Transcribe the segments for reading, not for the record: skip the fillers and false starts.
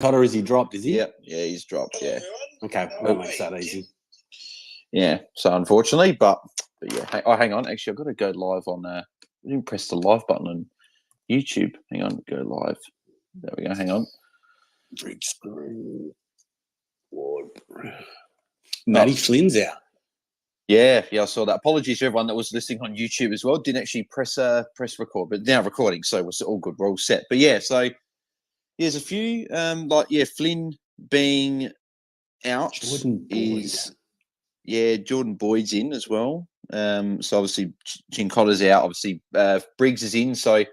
Cotter, is he dropped, is he? Yeah, he's dropped, yeah. Okay, that makes that easy. Yeah, so unfortunately, but yeah. Hang on. Actually, I've got to go live on... I didn't press the live button on YouTube. Hang on, go live. There we go, hang on. Big screen. Matty Flynn's out. Yeah, I saw that. Apologies to everyone that was listening on YouTube as well. Didn't actually press record, but now recording, so it's all good. We're all set. But yeah, so there's a few Flynn being out Jordan Boyd's in as well. So obviously Chincotta's out. Obviously Briggs is in. So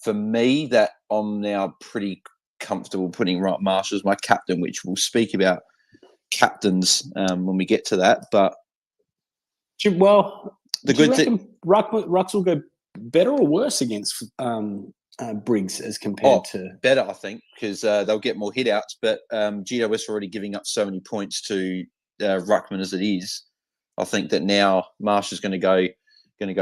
for me, that I'm now pretty comfortable putting Wright Marshall as my captain, which we'll speak about captains when we get to that. But well, the good thing, Rucks will go better or worse against Briggs as compared to better, I think, because they'll get more hit outs. But GWS are already giving up so many points to Ruckman as it is. I think that now Marshall's going to go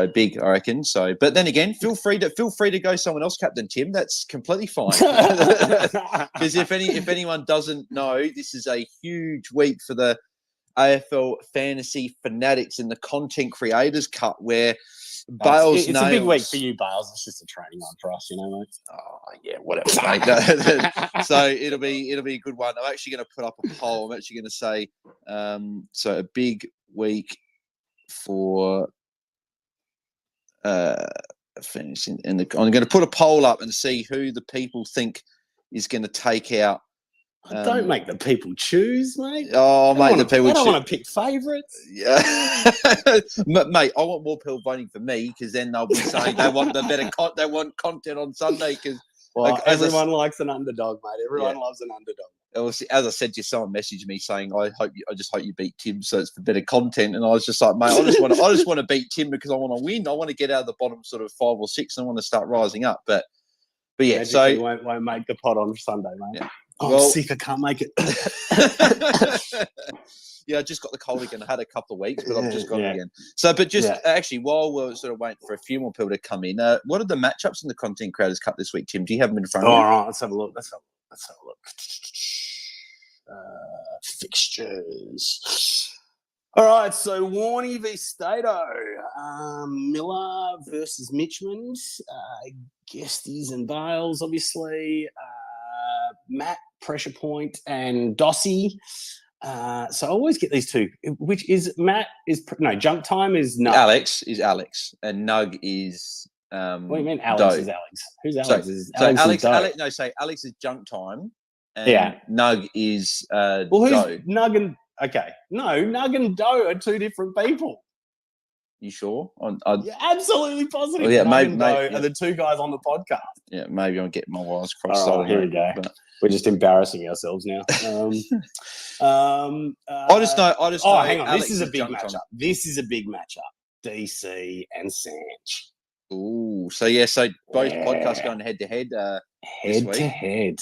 big, I reckon. So, but then again, feel free to go someone else, Captain Tim. That's completely fine. Because if anyone doesn't know, this is a huge week for the AFL fantasy fanatics in the Content Creators Cup, where Bales it's a big week for you, Bales. It's just a training one for us, mate. Oh yeah, whatever, mate. So it'll be a good one. I'm actually going to put up a poll. I'm actually going to say, so a big week for fantasy, I'm going to put a poll up and see who the people think is going to take out. Don't make the people choose, mate. Oh, mate, the people. I don't want to pick favourites. Yeah, mate. I want more people voting for me because then they'll be saying they want the better. They want content on Sunday because everyone likes an underdog, mate. Everyone loves an underdog. As I said to you, someone messaged me saying, I just hope you beat Tim, so it's for better content. And I was just like, mate, I just want to beat Tim because I want to win. I want to get out of the bottom sort of 5 or 6 and I want to start rising up. But yeah, so you won't make the pot on Sunday, mate. Yeah. I'm sick. I can't make it. Yeah, I just got the cold again. I had a couple of weeks, but I've just got it again. So, but actually, while we're sort of waiting for a few more people to come in, what are the matchups in the Content Creators Cup this week, Tim? Do you have them in front of you? All right, let's have a look. Fixtures. All right, so Warney v Stato, Miller versus Mitchmond, Guesties and Bales, obviously, Matt, Pressure Point, and Dossie. So I always get these two. Which is Matt? Junk Time is Nug. Alex, and Nug is. What do you mean? Alex Doe. Is Alex? Who's Alex? Alex is Junk Time. And Nug is well, who's Doe. Nug and Nug and Doe are two different people. You sure? Yeah, absolutely positive. Well, yeah, maybe are the two guys on the podcast. Yeah, maybe I'll get my wires crossed. All right, here we go. But we're just embarrassing ourselves now. I just know. Hang on. Alex this is a big matchup. This is a big matchup. DC and Sanch. Ooh, so both podcasts going head to head. Head to head.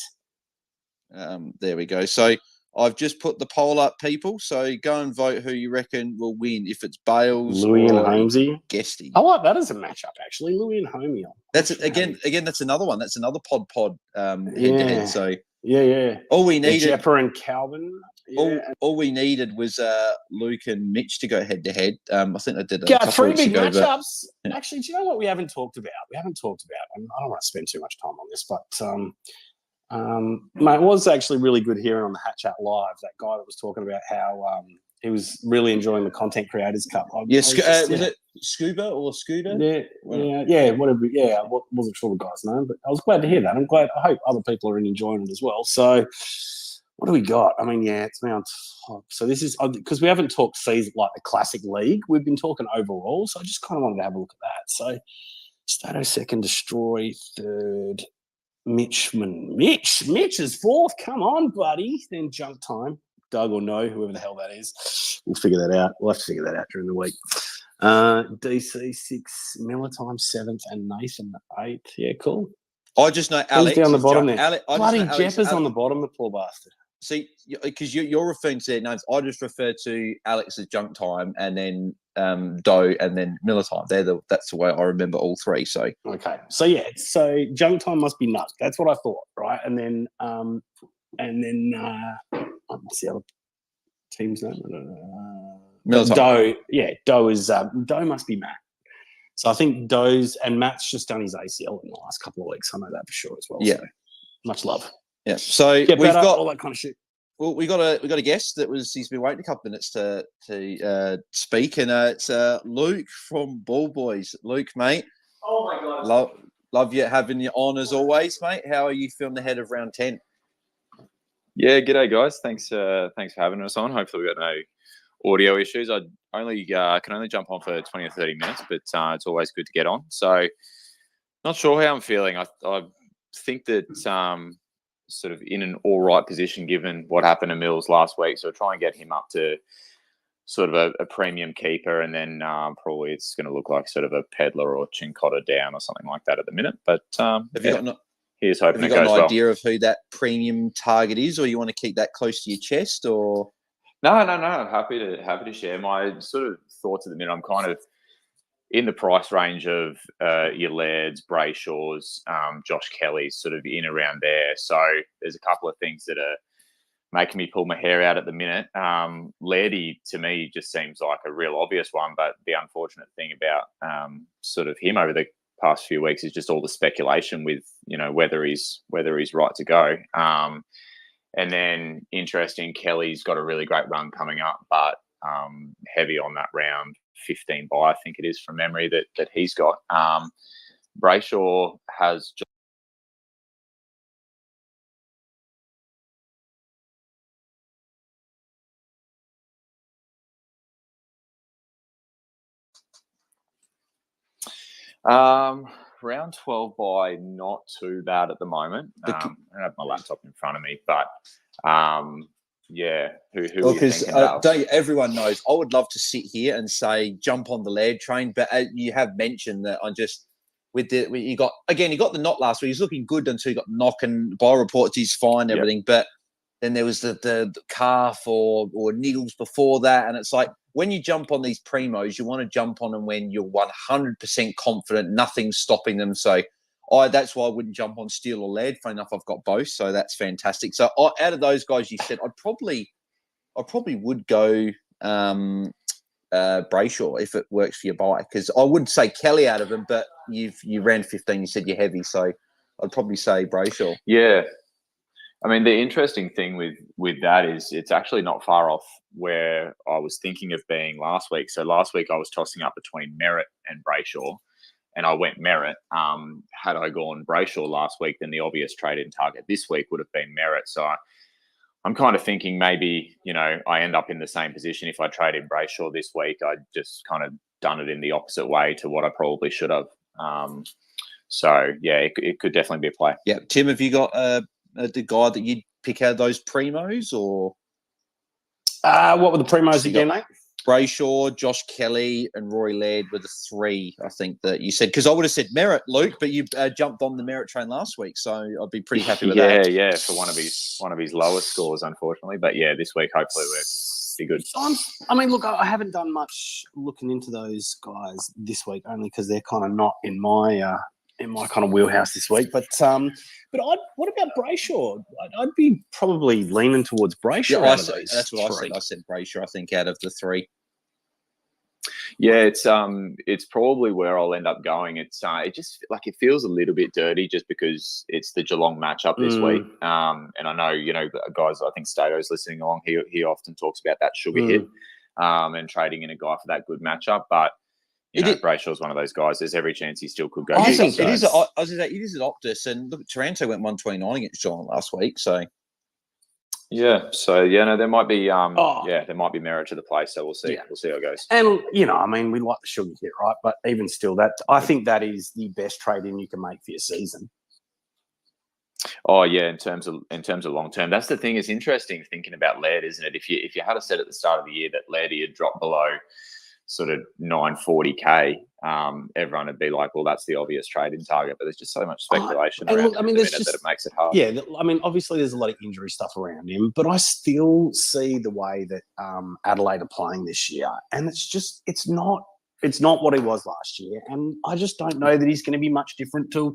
There we go. So I've just put the poll up, people. So go and vote who you reckon will win. If it's Bales, Louis and Holmesy, Guesty. I like that as a matchup. Actually, Louis and Homey. That's again. That's another one. That's another pod. Head to head. So yeah. All we needed. Jepper and Calvin. Yeah. All we needed was Luke and Mitch to go head to head. I think they did that. Yeah, 3 big matchups. But, actually, do you know what we haven't talked about? And I don't want to spend too much time on this, but mate, it was actually really good hearing on the Hat Chat Live that guy that was talking about how he was really enjoying the Content Creators Cup. Was it Scuba or Scooter? Yeah, whatever. Yeah, I wasn't sure the guy's name, but I was glad to hear that. I hope other people are enjoying it as well. So, what do we got? I mean, it's me on top. So this is because we haven't talked season like the Classic League. We've been talking overall, so I just kind of wanted to have a look at that. So, Stato second, Destroy third. Mitch is fourth. Come on, buddy. Then Junk Time. Doug or no, whoever the hell that is. We'll figure that out. We'll have to figure that out during the week. DC 6, Miller Time 7th, and Nathan 8th. Yeah, cool. I just know Alex. Who's down the bottom there? Bloody Jepper's on the bottom, the poor bastard. See, because you're referring to their names, I just refer to Alex as Junk Time and then Doe and then Miller Time. That's the way I remember all three. So okay, so Junk Time must be nuts. That's what I thought, right? And then and then what's the other team's name? Military. Doe is Doe must be Matt. So I think Doe's and Matt's just done his ACL in the last couple of weeks. I know that for sure as well. Yeah, so much love. Yeah. So Get we've better, got all that kind of shit. Well, we got a guest he's been waiting a couple of minutes to speak, and it's Luke from Ball Boys. Luke, mate. Oh my god. Love you having you on as always, mate. How are you feeling ahead of round 10? Yeah, g'day guys. Thanks for having us on. Hopefully we got no audio issues. I can only jump on for 20 or 30 minutes, but it's always good to get on. So, not sure how I'm feeling. I think that sort of in an all right position given what happened to Mills last week. So try and get him up to sort of a premium keeper, and then probably it's going to look like sort of a Peddler or Chincotta down or something like that at the minute. But here's hoping it goes well. Have you got an idea of who that premium target is, or you want to keep that close to your chest, or? No. I'm happy to share my sort of thoughts at the minute. I'm kind of in the price range of your Lairds, Brayshaws, Josh Kelly's, sort of in around there. So there's a couple of things that are making me pull my hair out at the minute. Lairdy, to me, just seems like a real obvious one, but the unfortunate thing about sort of him over the past few weeks is just all the speculation with, whether he's right to go. And then interesting, Kelly's got a really great run coming up, but heavy on that round 15 by, I think it is from memory that he's got. Brayshaw has just round 12 by, not too bad at the moment. I don't have my laptop in front of me, but yeah, who are you thinking about? Everyone knows I would love to sit here and say jump on the Laird train, but you have mentioned that you got the knock last week. He's looking good until you got the knock, and by reports he's fine, everything. Yep. But then there was the calf or niggles before that, and it's like when you jump on these primos, you want to jump on them when you're 100% confident, nothing's stopping them. So that's why I wouldn't jump on Steel or Laird. Funny enough, I've got both, so that's fantastic. So out of those guys you said, I probably would go Brayshaw if it works for your buy, because I would say Kelly out of them, but you ran 15. You said you're heavy, so I'd probably say Brayshaw. Yeah, I mean the interesting thing with that is it's actually not far off where I was thinking of being last week. So last week I was tossing up between Merritt and Brayshaw, and I went Merritt. Had I gone Brayshaw last week, then the obvious trade-in target this week would have been Merritt. So I'm kind of thinking maybe, I end up in the same position if I trade in Brayshaw this week. I just kind of done it in the opposite way to what I probably should have. So, yeah, it could definitely be a play. Yeah. Tim, have you got the guy that you'd pick out of those primos, or? What were the primos again, mate? Brayshaw, Josh Kelly, and Rory Laird were the three, I think, that you said. Because I would have said Merritt, Luke, but you jumped on the Merritt train last week, so I'd be pretty happy with that. Yeah, for one of his lowest scores, unfortunately. But yeah, this week hopefully we'll be good. Look, I haven't done much looking into those guys this week, only because they're kind of not in my kind of wheelhouse this week. But what about Brayshaw? I'd be probably leaning towards Brayshaw. Yeah, that's what I said. I said Brayshaw, I think, out of the three. Yeah, it's probably where I'll end up going. It just it feels a little bit dirty just because it's the Geelong matchup this week. And I know, guys, I think Stato's listening along. He often talks about that sugar hit and trading in a guy for that good matchup. But Brayshaw's one of those guys. There's every chance he still could go. I think it is. It is at Optus, and look, Taranto went 129 against Geelong last week. So yeah, there might be there might be merit to the play. So we'll see. Yeah. We'll see how it goes. And we like the sugar hit, right? But even still, I think that is the best trade in you can make for your season. Oh yeah, in terms of long term, that's the thing. It's interesting thinking about Laird, isn't it? If you had said at the start of the year that Laird had dropped below sort of 940K, everyone would be like, well, that's the obvious trade-in target. But there's just so much speculation around him that it makes it hard. Yeah, obviously there's a lot of injury stuff around him, but I still see the way that Adelaide are playing this year, and it's not what he was last year, and I just don't know that he's going to be much different to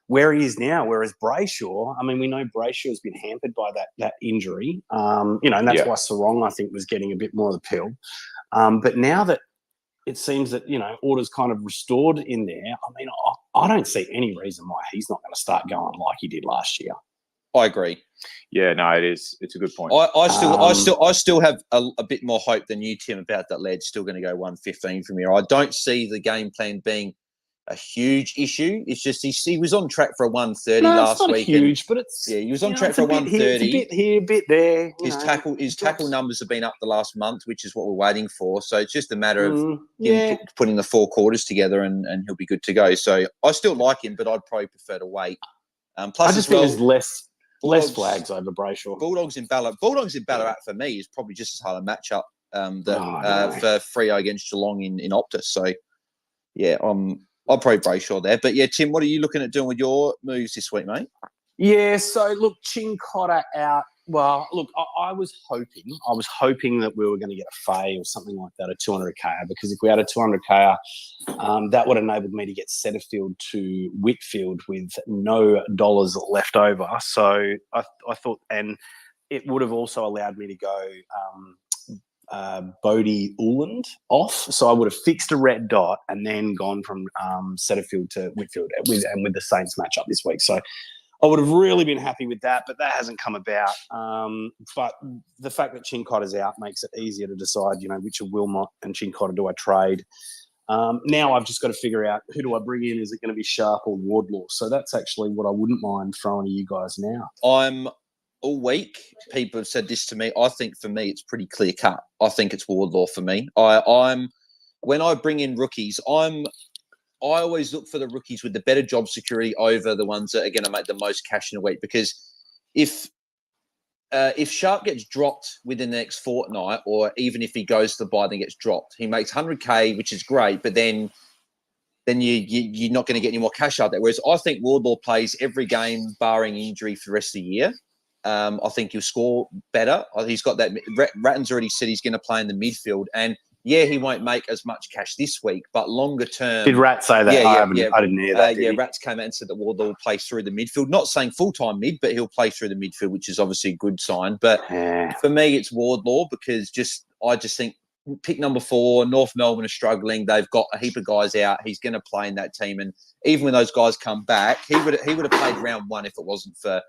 where he is now. Whereas Brayshaw, I mean, we know Brayshaw's been hampered by that injury, and that's why Sarong, I think, was getting a bit more of the pill. But now that it seems that, order's kind of restored in there, I mean, I don't see any reason why he's not going to start going like he did last year. I agree. Yeah, no, it's a good point. I still have a bit more hope than you, Tim, about that led's still going to go 115 from here. I don't see the game plan being a huge issue. It's just he was on track for a 130 last week. It's not huge, but it's he was on track for a 130. A bit here, a bit there. His tackle numbers have been up the last month, which is what we're waiting for. So it's just a matter of him putting the 4 quarters together, and he'll be good to go. So I still like him, but I'd probably prefer to wait. Plus, I just think there's less flags over Brayshaw. Bulldogs in Ballarat for me is probably just as hard a matchup for Freo against Geelong in Optus. So yeah, I'll probably Brayshaw there. But yeah, Tim, what are you looking at doing with your moves this week, mate? Yeah, so look, Chincotta out. Well, look, I was hoping that we were going to get a fay or something like that, a 200k, because if we had a 200k, that would enable me to get Setterfield to Whitfield with no dollars left over. So I thought, and it would have also allowed me to go Bodie Uland off. So I would have fixed a red dot and then gone from Setterfield to Whitfield with the Saints matchup this week. So I would have really been happy with that, but that hasn't come about. But the fact that Chincotta's out makes it easier to decide, which of Wilmot and Chincotta do I trade. Now I've just got to figure out, who do I bring in? Is it going to be Sharp or Wardlaw? So that's actually what I wouldn't mind throwing to you guys now. All week, people have said this to me. I think for me, it's pretty clear cut. I think it's Wardlaw for me. When I bring in rookies, I always look for the rookies with the better job security over the ones that are going to make the most cash in a week. Because if Sharp gets dropped within the next fortnight, or even if he goes to the bye and gets dropped, he makes 100k, which is great. But then you're not going to get any more cash out there. Whereas I think Wardlaw plays every game, barring injury, for the rest of the year. I think he'll score better. He's got that. Ratton's already said he's going to play in the midfield, and yeah, he won't make as much cash this week, but longer term. Did Rat say that? I didn't hear that. Rats came out and said that Wardlaw will play through the midfield. Not saying full-time mid, but he'll play through the midfield, which is obviously a good sign. But for me, it's Wardlaw, because I just think pick number 4, North Melbourne are struggling. They've got a heap of guys out. He's going to play in that team, and even when those guys come back, he would have played round 1 if it wasn't for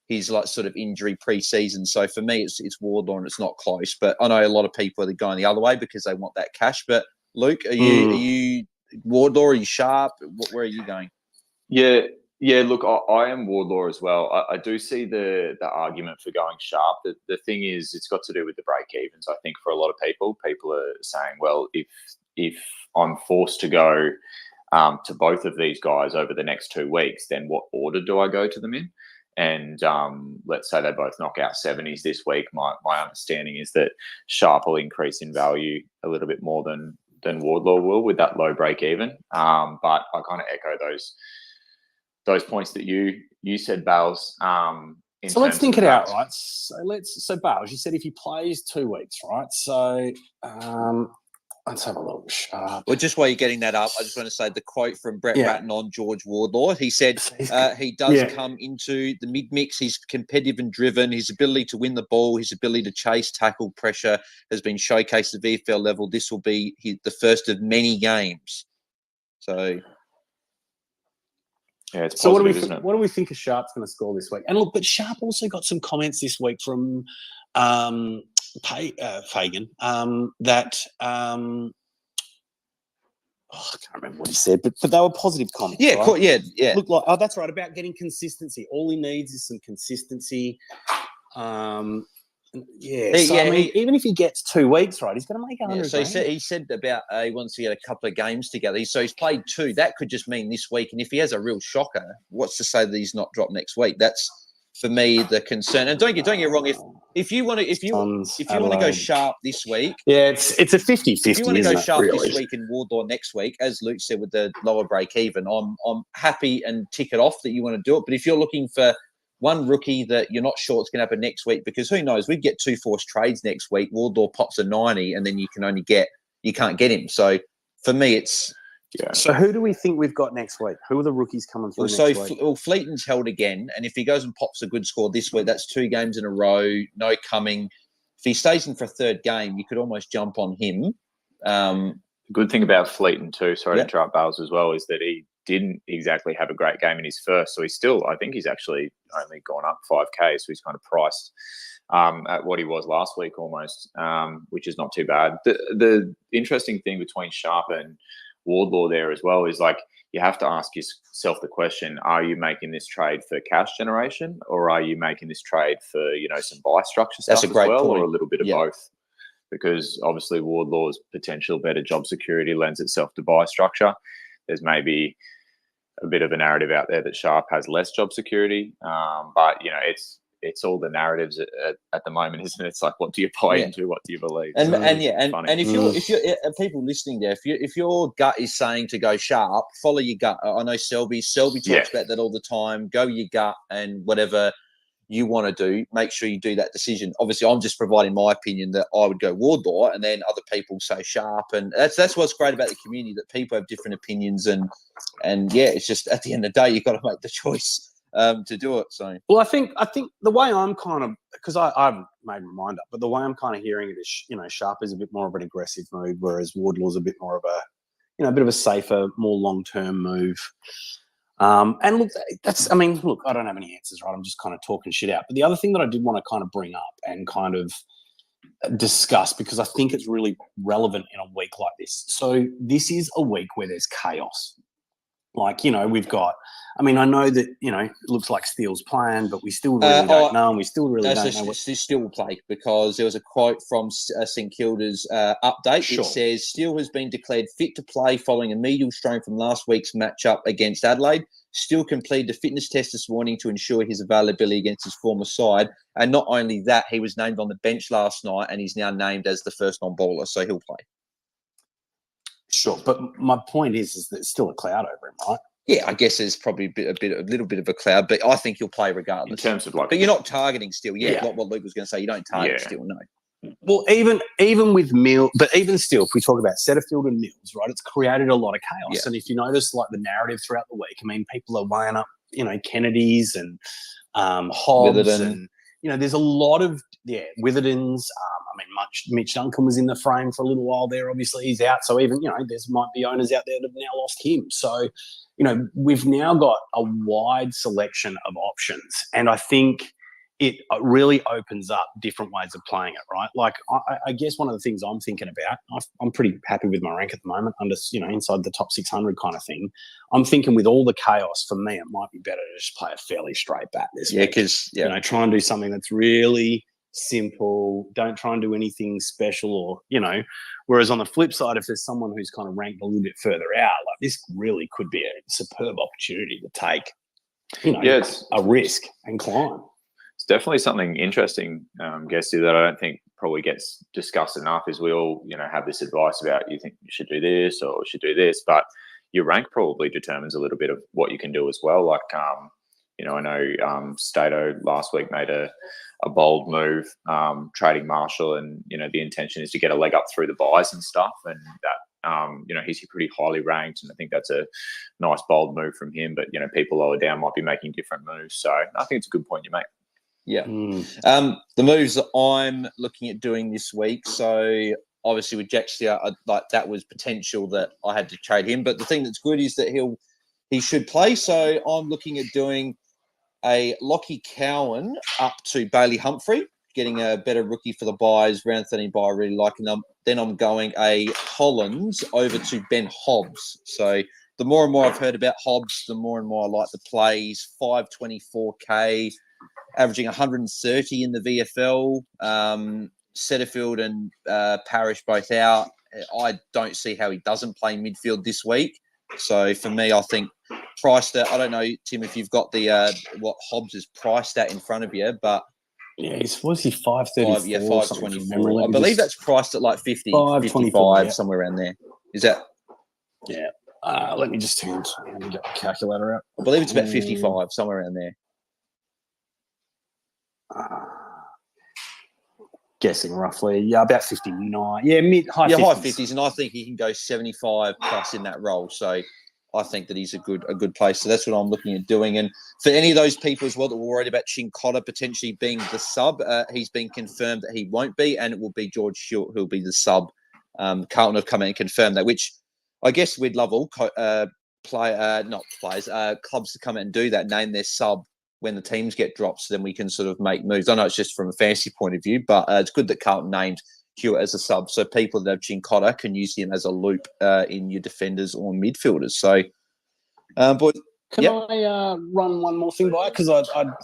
his sort of injury pre-season. So for me, it's Wardlaw, and it's not close. But I know a lot of people are going the other way because they want that cash. But Luke, are you Wardlaw? Are you Sharp? Where are you going? Yeah. Look, I am Wardlaw as well. I do see the argument for going Sharp. The thing is, it's got to do with the break evens. I think for a lot of people are saying, well, if I'm forced to go to both of these guys over the next 2 weeks, then what order do I go to them in? And let's say they both knock out 70s this week. My understanding is that Sharp will increase in value a little bit more than Wardlaw will with that low break even. But I kind of echo those points that you said, Bales. So let's think it out, right? So Bales, you said if he plays 2 weeks, right? So let's have a look. Well, just while you're getting that up, I just want to say the quote from Brett Ratton on George Wardlaw. He said he does come into the mid-mix. He's competitive and driven. His ability to win the ball, his ability to chase, tackle, pressure has been showcased at the VFL level. This will be the first of many games. So, yeah, it's positive, isn't it? What do we think of Sharp's going to score this week? And look, but Sharp also got some comments this week from Fagan that I can't remember what he said, but they were positive comments. Yeah, right? cool, yeah. Look, that's right, about getting consistency. All he needs is some consistency. I mean, even if he gets 2 weeks, right, he's going to make 100. So he said about he wants to get a couple of games together. So he's played 2. That could just mean this week. And if he has a real shocker, what's to say that he's not dropped next week? That's for me the concern. And don't get wrong. If you want to go Sharp this week, it's a 50-50. If you want to go Sharp this week and Wardlaw next week, as Luke said, with the lower break even, I'm happy and tick it off that you want to do it. But if you're looking for one rookie that you're not sure it's going to happen next week, because who knows, we get 2 forced trades next week. Wardlaw pops a 90, and then you can't get him. So for me, it's Yeah. So who do we think we've got next week? Who are the rookies coming through Well, next week? Fleeton's held again, and if he goes and pops a good score this week, that's 2 games in a row, no coming. If he stays in for a third game, you could almost jump on him. The good thing about Fleeton too, sorry to Yep. interrupt Bales as well, is that he didn't exactly have a great game in his first. So I think he's actually only gone up 5K. So he's kind of priced at what he was last week almost, which is not too bad. The interesting thing between Sharp and Wardlaw there as well is like you have to ask yourself the question, are you making this trade for cash generation or are you making this trade for, some buy structure stuff as well, or a little bit of both? Because obviously Wardlaw's potential better job security lends itself to buy structure. There's maybe a bit of a narrative out there that Sharp has less job security, but it's all the narratives at the moment, isn't it? It's like, what do you buy into? What do you believe? And if you're people listening there, if your gut is saying to go Sharp, follow your gut. I know Selby talks about that all the time. Go your gut, and whatever you want to do, make sure you do that decision. Obviously, I'm just providing my opinion that I would go Wardlaw, and then other people say Sharp, and that's what's great about the community, that people have different opinions, and it's just at the end of the day, you've got to make the choice to do it. So, well, I think the way I'm kind of, because I've made my mind up, but the way I'm kind of hearing it is, Sharp is a bit more of an aggressive move, whereas Wardlaw's a bit more of a bit of a safer, more long-term move. And look, I don't have any answers, right? I'm just kind of talking shit out. But the other thing that I did want to kind of bring up and kind of discuss, because I think it's really relevant in a week like this. So this is a week where there's chaos. Like, we've got, I know that, it looks like Steele's playing, but we still really don't know. And we still really don't know what Steele will play, because there was a quote from St Kilda's update. Sure. It says, Steele has been declared fit to play following a medial strain from last week's matchup against Adelaide. Steele completed a fitness test this morning to ensure his availability against his former side. And not only that, he was named on the bench last night, and he's now named as the first non-bowler, so he'll play. Sure, but my point is that there's still a cloud over him, right? Yeah, I guess there's probably a little bit of a cloud, but I think he'll play regardless. In terms of like, but you're not targeting Steele. Like what Luke was going to say, you don't target Steele, no. Well, even with Mills, but even still, if we talk about Setterfield and Mills, right, it's created a lot of chaos. Yeah. And if you notice, like the narrative throughout the week, people are weighing up, Kennedy's and Hobbs, Witherden. And there's a lot of Witherden's. Mitch Duncan was in the frame for a little while there. Obviously, he's out. So even there's might be owners out there that have now lost him. So we've now got a wide selection of options, and I think it really opens up different ways of playing it, right? Like, I guess one of the things I'm thinking about, I'm pretty happy with my rank at the moment, under, inside the top 600 kind of thing. I'm thinking with all the chaos, for me, it might be better to just play a fairly straight bat this week. Because, try and do something that's really simple. Don't try and do anything special, or, whereas on the flip side, if there's someone who's kind of ranked a little bit further out, like this really could be a superb opportunity to take, a risk and climb. It's definitely something interesting, Guesty, that I don't think probably gets discussed enough. Is we all, have this advice about, you think you should do this or should do this, but your rank probably determines a little bit of what you can do as well. Like, I know Stato last week made a bold move, trading Marshall, and the intention is to get a leg up through the buys and stuff, and that he's pretty highly ranked, and I think that's a nice bold move from him. But people lower down might be making different moves, so I think it's a good point you make. Yeah. The moves that I'm looking at doing this week, so obviously with Jaxia, that was potential that I had to trade him, but the thing that's good is that he should play. So I'm looking at doing a Lockie Cowan up to Bailey Humphrey, getting a better rookie for the buys, round 13 buy, really liking them. Then I'm going a Hollins over to Ben Hobbs. So the more and more I've heard about Hobbs, the more and more I like the plays. 524K, averaging 130 in the VFL. Setterfield and Parrish both out. I don't see how he doesn't play midfield this week. So for me, I think priced at, I don't know, Tim, if you've got the what Hobbs is priced at in front of you, but was he 534? Yeah, 524. I believe that's priced at like 50, 55, somewhere around there. Is that? Yeah. Let me just let me get my calculator out. I believe it's about 55, somewhere around there. guessing roughly. Yeah, about 59. Yeah, high 50s. High 50s, and I think he can go 75 plus in that role. So I think that he's a good place. So that's what I'm looking at doing. And for any of those people as well that were worried about Chincotta potentially being the sub, he's been confirmed that he won't be, and it will be George Short who'll be the sub. Carlton have come out and confirmed that, which I guess we'd love all clubs to come out and do that, name their sub when the teams get dropped, so then we can sort of make moves. I know it's just from a fantasy point of view, but it's good that Carlton named Hewitt as a sub, so people that have Chincotta can use him as a loop in your defenders or midfielders. So, but can I run one more thing by? Because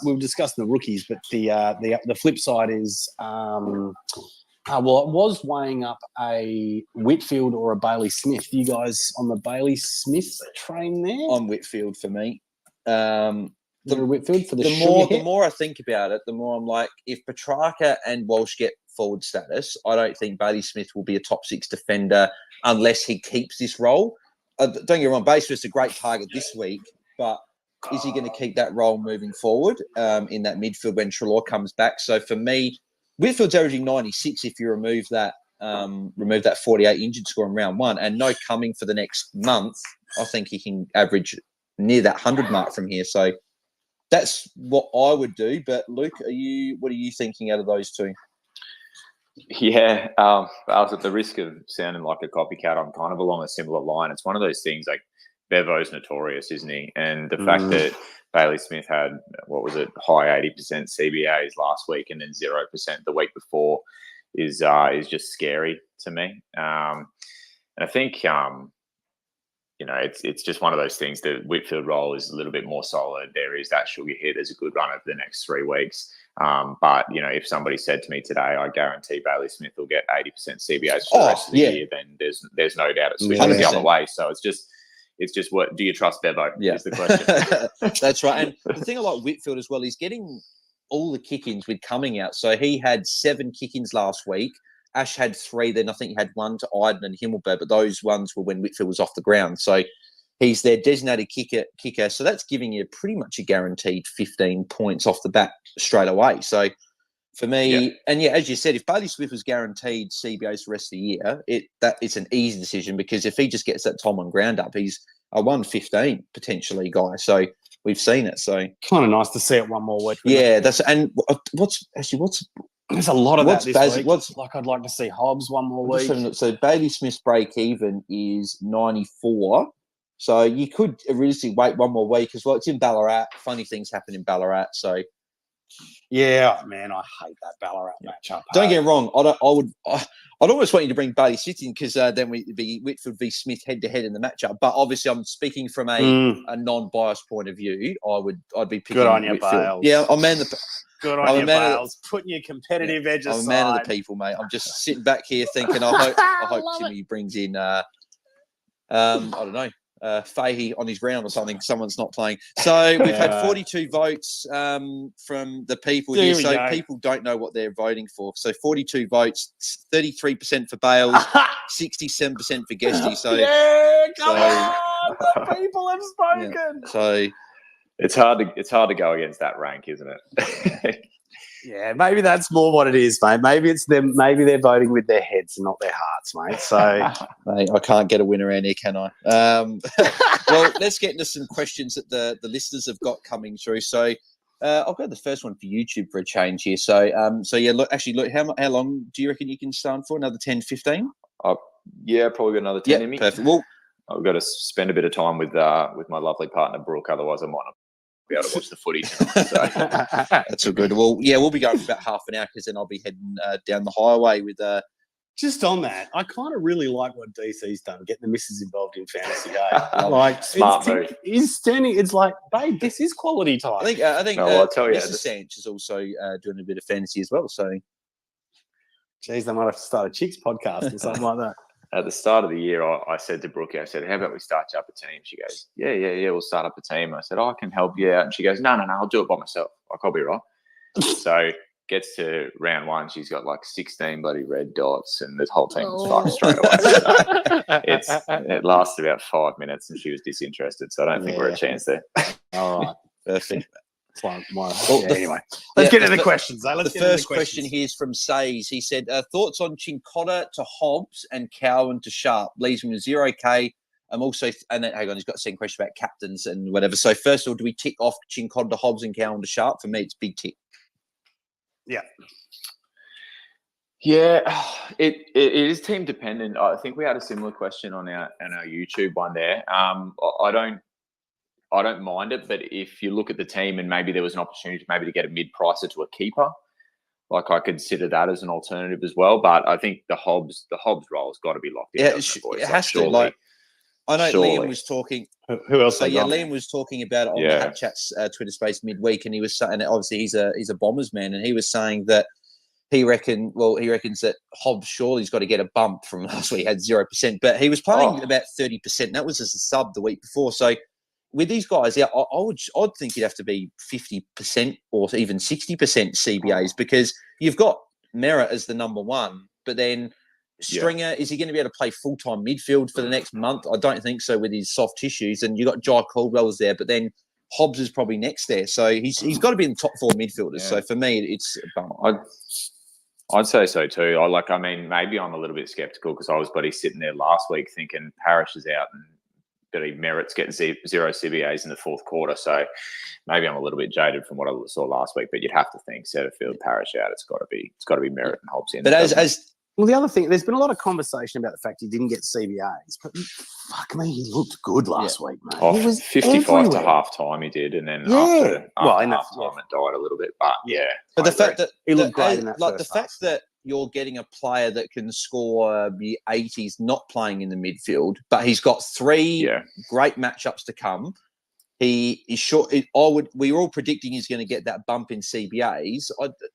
we were discussing the rookies, but the flip side is, well, I was weighing up a Whitfield or a Bailey Smith. You guys on the Bailey Smith train there? On Whitfield for me. The Whitfield for the more I think about it, the more I'm like, if Petrarca and Walsh get forward status, I don't think Bailey Smith will be a top 6 defender unless he keeps this role. Don't get me wrong, Bailey Smith's a great target this week, but is he going to keep that role moving forward in that midfield when Treloar comes back? So for me, Whitfield's averaging 96 if you remove that 48 injured score in round 1, and no coming for the next month. I think he can average near that 100 mark from here. So that's what I would do. But Luke, what are you thinking out of those two? Yeah, I was at the risk of sounding like a copycat. I'm kind of along a similar line. It's one of those things like Bevo's notorious, isn't he? And the fact that Bailey Smith had, high 80% CBAs last week and then 0% the week before is just scary to me. And I think, it's just one of those things. The Whitfield role is a little bit more solid. There is that sugar hit. There's a good run over the next 3 weeks. But, if somebody said to me today, I guarantee Bailey Smith will get 80% CBAs for the rest of the year, then there's no doubt it swings the other way. So it's just what do you trust Bevo is the question. That's right. And the thing I like Whitfield as well, he's getting all the kick-ins with coming out. So he had 7 kick-ins last week. Ash had 3, then I think he had 1 to Iden and Himmelberg, but those ones were when Whitfield was off the ground. So he's their designated kicker. So that's giving you pretty much a guaranteed 15 points off the bat straight away. So for me, and as you said, if Bailey Smith was guaranteed CBAs the rest of the year, it's an easy decision, because if he just gets that time on ground up, he's a 115 potentially guy. So we've seen it. So kind of nice to see it one more week. Yeah, there's a lot of that this week. I'd like to see Hobbs one more week. So Bailey Smith's break even is 94. So you could realistically wait one more week as well. It's in Ballarat. Funny things happen in Ballarat. So yeah, man, I hate that Ballarat matchup. Don't get me wrong. I'd almost want you to bring Bailey Smith in, because then we'd be Whitfield v Smith head to head in the matchup. But obviously, I'm speaking from a non-biased point of view. I'd be picking. Good on you, Whitfield. Bales. Yeah, I'm man the. Good on you, Bales. Putting your competitive edge aside. I'm a man of the people, mate. I'm just sitting back here thinking, I hope Timmy brings in, I don't know, Fahey on his round or something. Someone's not playing. So we've had 42 votes from the people here. So people don't know what they're voting for. So 42 votes, 33% for Bales, 67% for Guesty. So come on, the people have spoken. Yeah, so. It's hard to go against that rank, isn't it? Yeah, maybe that's more what it is, mate. Maybe it's them. Maybe they're voting with their heads and not their hearts, mate. So, mate, I can't get a winner around here, can I? Well, let's get into some questions that the listeners have got coming through. So, I'll go to the first one for YouTube for a change here. So, yeah, look, how long do you reckon you can stand for? Another 10, 15? Yeah, probably got another 10 in me. Perfect. Well, I've got to spend a bit of time with my lovely partner Brooke. Otherwise, I might not be able to watch the footy tonight. So. That's all good. Well, yeah, we'll be going for about half an hour, because then I'll be heading down the highway with. Just on that, I kind of really like what DC's done, getting the missus involved in fantasy. Like smart move. He's standing. It's like, babe, this is quality time. I think. I'll tell you, Mr. Sanch is also doing a bit of fantasy as well. So, geez, they might have to start a chicks podcast or something like that. At the start of the year, I said to Brooke, I said, how about we start you up a team? She goes, yeah, we'll start up a team. I said, I can help you out. And she goes, no, I'll do it by myself. Like, I'll be right. So gets to round 1, she's got like 16 bloody red dots, and the whole team was fucked straight away. So it lasted about 5 minutes, and she was disinterested. So I don't think we're a chance there. All right. Perfect. Anyway, let's get into the questions. Though. The first question here is from Says. He said, thoughts on Chincotta to Hobbs and Cowan to Sharp. Leaves him with 0K. I'm also, and then, hang on, he's got a second question about captains and whatever. So first of all, do we tick off Chincotta to Hobbs and Cowan to Sharp? For me, it's big tick. Yeah. Yeah, it is team dependent. I think we had a similar question on our YouTube one there. I don't mind it, but if you look at the team and maybe there was an opportunity to get a mid-pricer to a keeper, like I consider that as an alternative as well. But I think the Hobbs role's got to be locked in. Yeah, it has to. Like, I know surely. Liam was talking. Who else? Liam was talking about it on the Hat Chats Twitter space midweek, and he was saying, obviously he's a Bombers man, and he was saying that he reckons that Hobbs surely's got to get a bump from last week. He had 0%, but he was playing about 30%. That was as a sub the week before. So with these guys, yeah, I'd think you'd have to be 50% or even 60% CBAs because you've got Merritt as the number one, but then Stringer, is he going to be able to play full-time midfield for the next month? I don't think so with his soft tissues. And you've got Jai Caldwell's there, but then Hobbs is probably next there. So he's got to be in the top 4 midfielders. Yeah. So for me, it's a bump. I'd say so too. Maybe I'm a little bit sceptical because I was sitting there last week thinking Parrish is out and Merritt's getting 0 CBAs in the fourth quarter. So maybe I'm a little bit jaded from what I saw last week, but you'd have to think Setterfield, Parrish out. It's got to be Merritt and Hobbs in. But well, the other thing, there's been a lot of conversation about the fact he didn't get CBAs, but fuck me, he looked good last week, mate. Oh, he was 55 everywhere. to half time he did, and then after half time it died a little bit. But but the fact that he looked great in that like first the fact that you're getting a player that can score the 80s not playing in the midfield, but he's got 3 great matchups to come. He is short. We were all predicting he's going to get that bump in CBAs.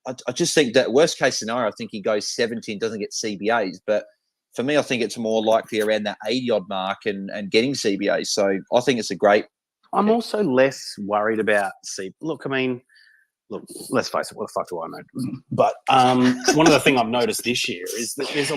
I just think that worst case scenario, I think he goes 70 and doesn't get CBAs. But for me, I think it's more likely around that 80-odd mark and getting CBAs. So I think it's a great. I'm also less worried about Look, let's face it. What the fuck do I know? But one of the things I've noticed this year is that there's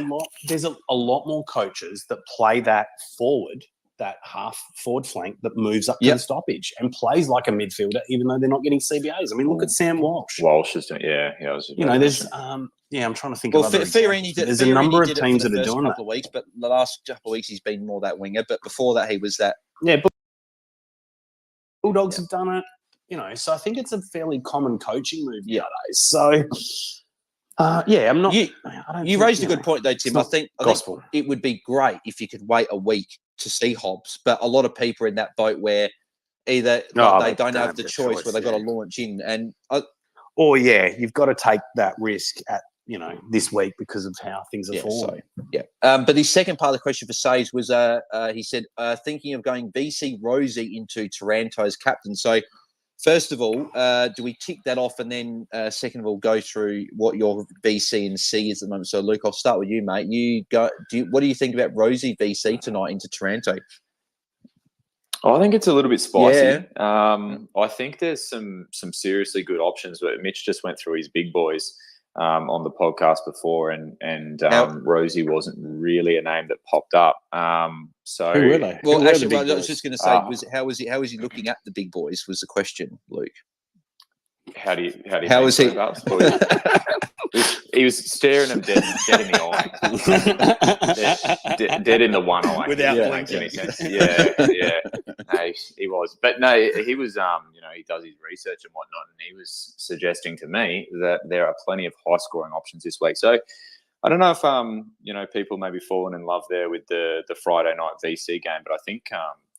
a lot more coaches that play that forward. That half forward flank that moves up to the stoppage and plays like a midfielder, even though they're not getting CBAs. I mean, look at Sam Walsh. Walsh is doing, there's, I'm trying to think of other Fiorini there's a number of teams that are doing that. Weeks, but the last couple of weeks he's been more that winger. But before that, he was that. Yeah, Bulldogs have done it. So I think it's a fairly common coaching move nowadays. So. I'm not. You raised a good point, though, Tim. I think it would be great if you could wait a week to see Hobbs, but a lot of people are in that boat where either they don't have the choice where they've got to launch in, you've got to take that risk at this week because of how things are falling. But the second part of the question for Says was he said thinking of going VC Rosie into Taranto as captain. So. First of all, do we tick that off and then second of all go through what your VC and C is at the moment? So, Luke, I'll start with you, mate. What do you think about Rosie VC tonight into Taranto? I think it's a little bit spicy. I think there's some seriously good options, but Mitch just went through his big boys on the podcast before, and Rosie wasn't really a name that popped up. So who were they? Well, actually, I was just going to say, how was he looking at the big boys? Was the question, Luke? How was he? He was staring him dead in the eye, dead in the one eye, without blinking. Any sense. No, he was, but no, he was. He does his research and whatnot, and he was suggesting to me that there are plenty of high-scoring options this week. So I don't know if people may be falling in love there with the Friday night VC game, but I think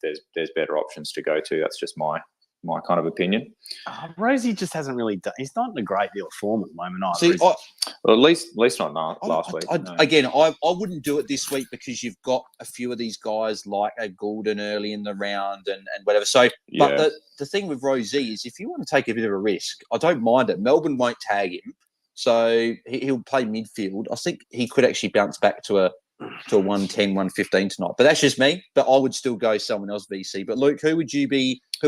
there's better options to go to. That's just my kind of opinion. Rosie just hasn't really done. He's not in a great deal of form at the moment. Well, at least not last week. Again, I wouldn't do it this week because you've got a few of these guys like a Goulden early in the round and whatever. So, but the thing with Rosie is if you want to take a bit of a risk, I don't mind it. Melbourne won't tag him, so he'll play midfield. I think he could actually bounce back to a 110, 115 tonight. But that's just me. But I would still go someone else VC. But Luke, who are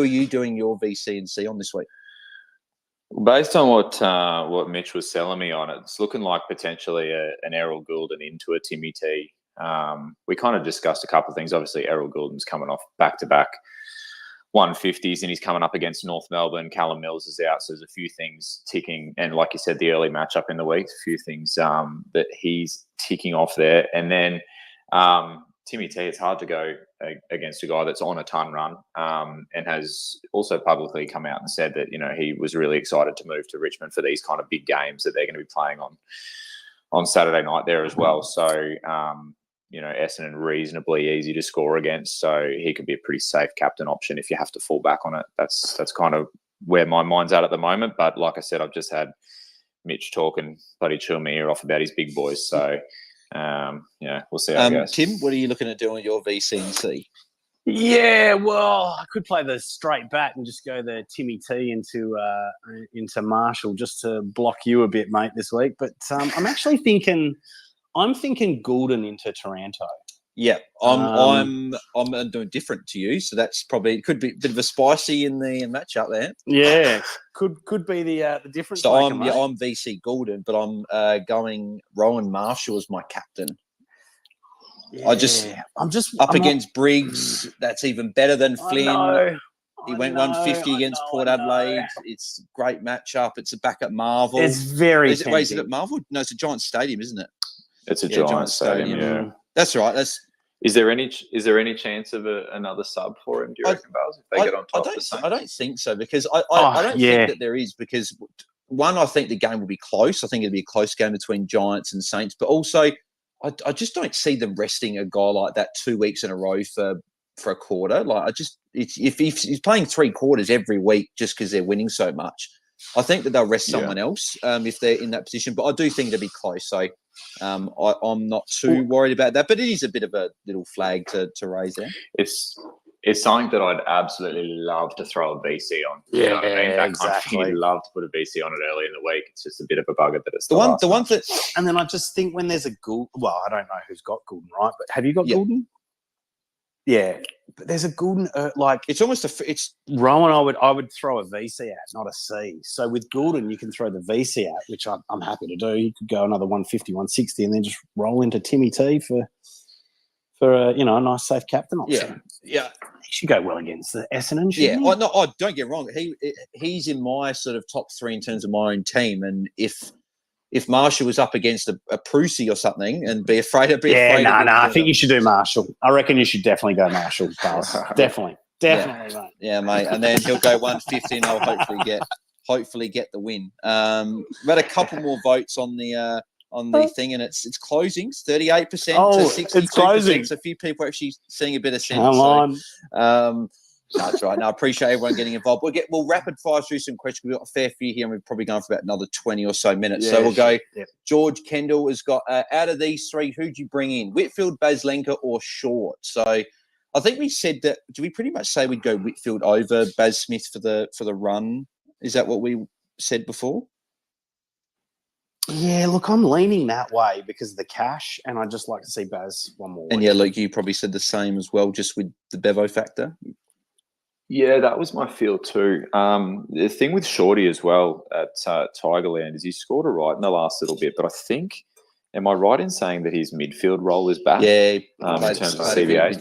you doing your VC and C on this week? Based on what Mitch was selling me on, it's looking like potentially an Errol Goulden into a Timmy T. We kind of discussed a couple of things. Obviously, Errol Goulden's coming off back-to-back 150s, and he's coming up against North Melbourne. Callum Mills is out, so there's a few things ticking. And like you said, the early matchup in the week, a few things that he's ticking off there. And then Timmy T, it's hard to go against a guy that's on a ton run and has also publicly come out and said that, you know, he was really excited to move to Richmond for these kind of big games that they're going to be playing on Saturday night there as well. So, you know, Essendon reasonably easy to score against, so he could be a pretty safe captain option if you have to fall back on it. That's kind of where my mind's at the moment. But like I said, I've just had Mitch talking bloody chill my ear off about his big boys. So, yeah, we'll see how it goes. Tim, what are you looking at doing with your VC&C? Yeah, well, I could play the straight bat and just go the Timmy T into Marshall just to block you a bit, mate, this week. But I'm actually thinking Goulden into Taranto. Yeah, I'm doing different to you, so that's probably could be a bit of a spicy in the matchup there. Yeah, could be the difference. So maker, I'm VC Goulden, but I'm going Rowan Marshall as my captain. Yeah, I'm just against Briggs. That's even better than Flynn. He went 150 against Port Adelaide. It's a great matchup. It's a back at Marvel. It's very is it at Marvel? No, it's a Giant Stadium, isn't it? It's a Giant Stadium. Yeah, that's right. Is there any chance of another sub for him? Do you reckon, Bales, if they get on top? I don't think so, because I don't think that there is, because one, I think the game will be close. I think it'll be a close game between Giants and Saints, but also I just don't see them resting a guy like that 2 weeks in a row for a quarter. Like if he's playing 3 quarters every week just because they're winning so much, I think that they'll rest someone else if they're in that position. But I do think it'll be close. So I'm not too worried about that. But it is a bit of a little flag to raise there. It's something that I'd absolutely love to throw a VC on. Yeah, you know what I mean? That exactly. Kind of love to put a VC on it early in the week. It's just a bit of a bugger that it's the one that. And then I just think when there's a Goulden, well, I don't know who's got Goulden, right? But have you got Goulden? Yeah, but there's a Goulden like it's almost it's Rowan. I would throw a VC out, not a C. So with Goulden, you can throw the VC out, which I'm happy to do. You could go another 150, 160, and then just roll into Timmy T for a nice safe captain option. Yeah. He should go well against the Essendon. Yeah, don't get wrong. He's in my sort of top 3 in terms of my own team, and if Marshall was up against a Prusy or something and be afraid of I think you should do Marshall. I reckon you should definitely go Marshall. Definitely, mate. Yeah, mate. And then he'll go 150 and I'll hopefully get the win. We had a couple more votes on the thing, and it's closing. It's 38% to 62%. It's closing. So a few people are actually seeing a bit of sense. Come on. That's right. Now, I appreciate everyone getting involved. We'll rapid fire through some questions. We've got a fair few here, and we're probably going for about another 20 or so minutes. Yeah, so we'll go. Yeah. George Kendall has got, out of these 3, who'd you bring in? Whitfield, Baslenka, or Short? So I think we said that. Do we pretty much say we'd go Whitfield over Baz Smith for the run? Is that what we said before? Yeah, look, I'm leaning that way because of the cash, and I'd just like to see Baz one more week. And yeah, Luke, you probably said the same as well, just with the Bevo factor. Yeah, that was my feel too. The thing with Shorty as well at Tigerland is he scored a right in the last little bit, but I think, am I right in saying that his midfield role is back? Yeah, in terms of CBA,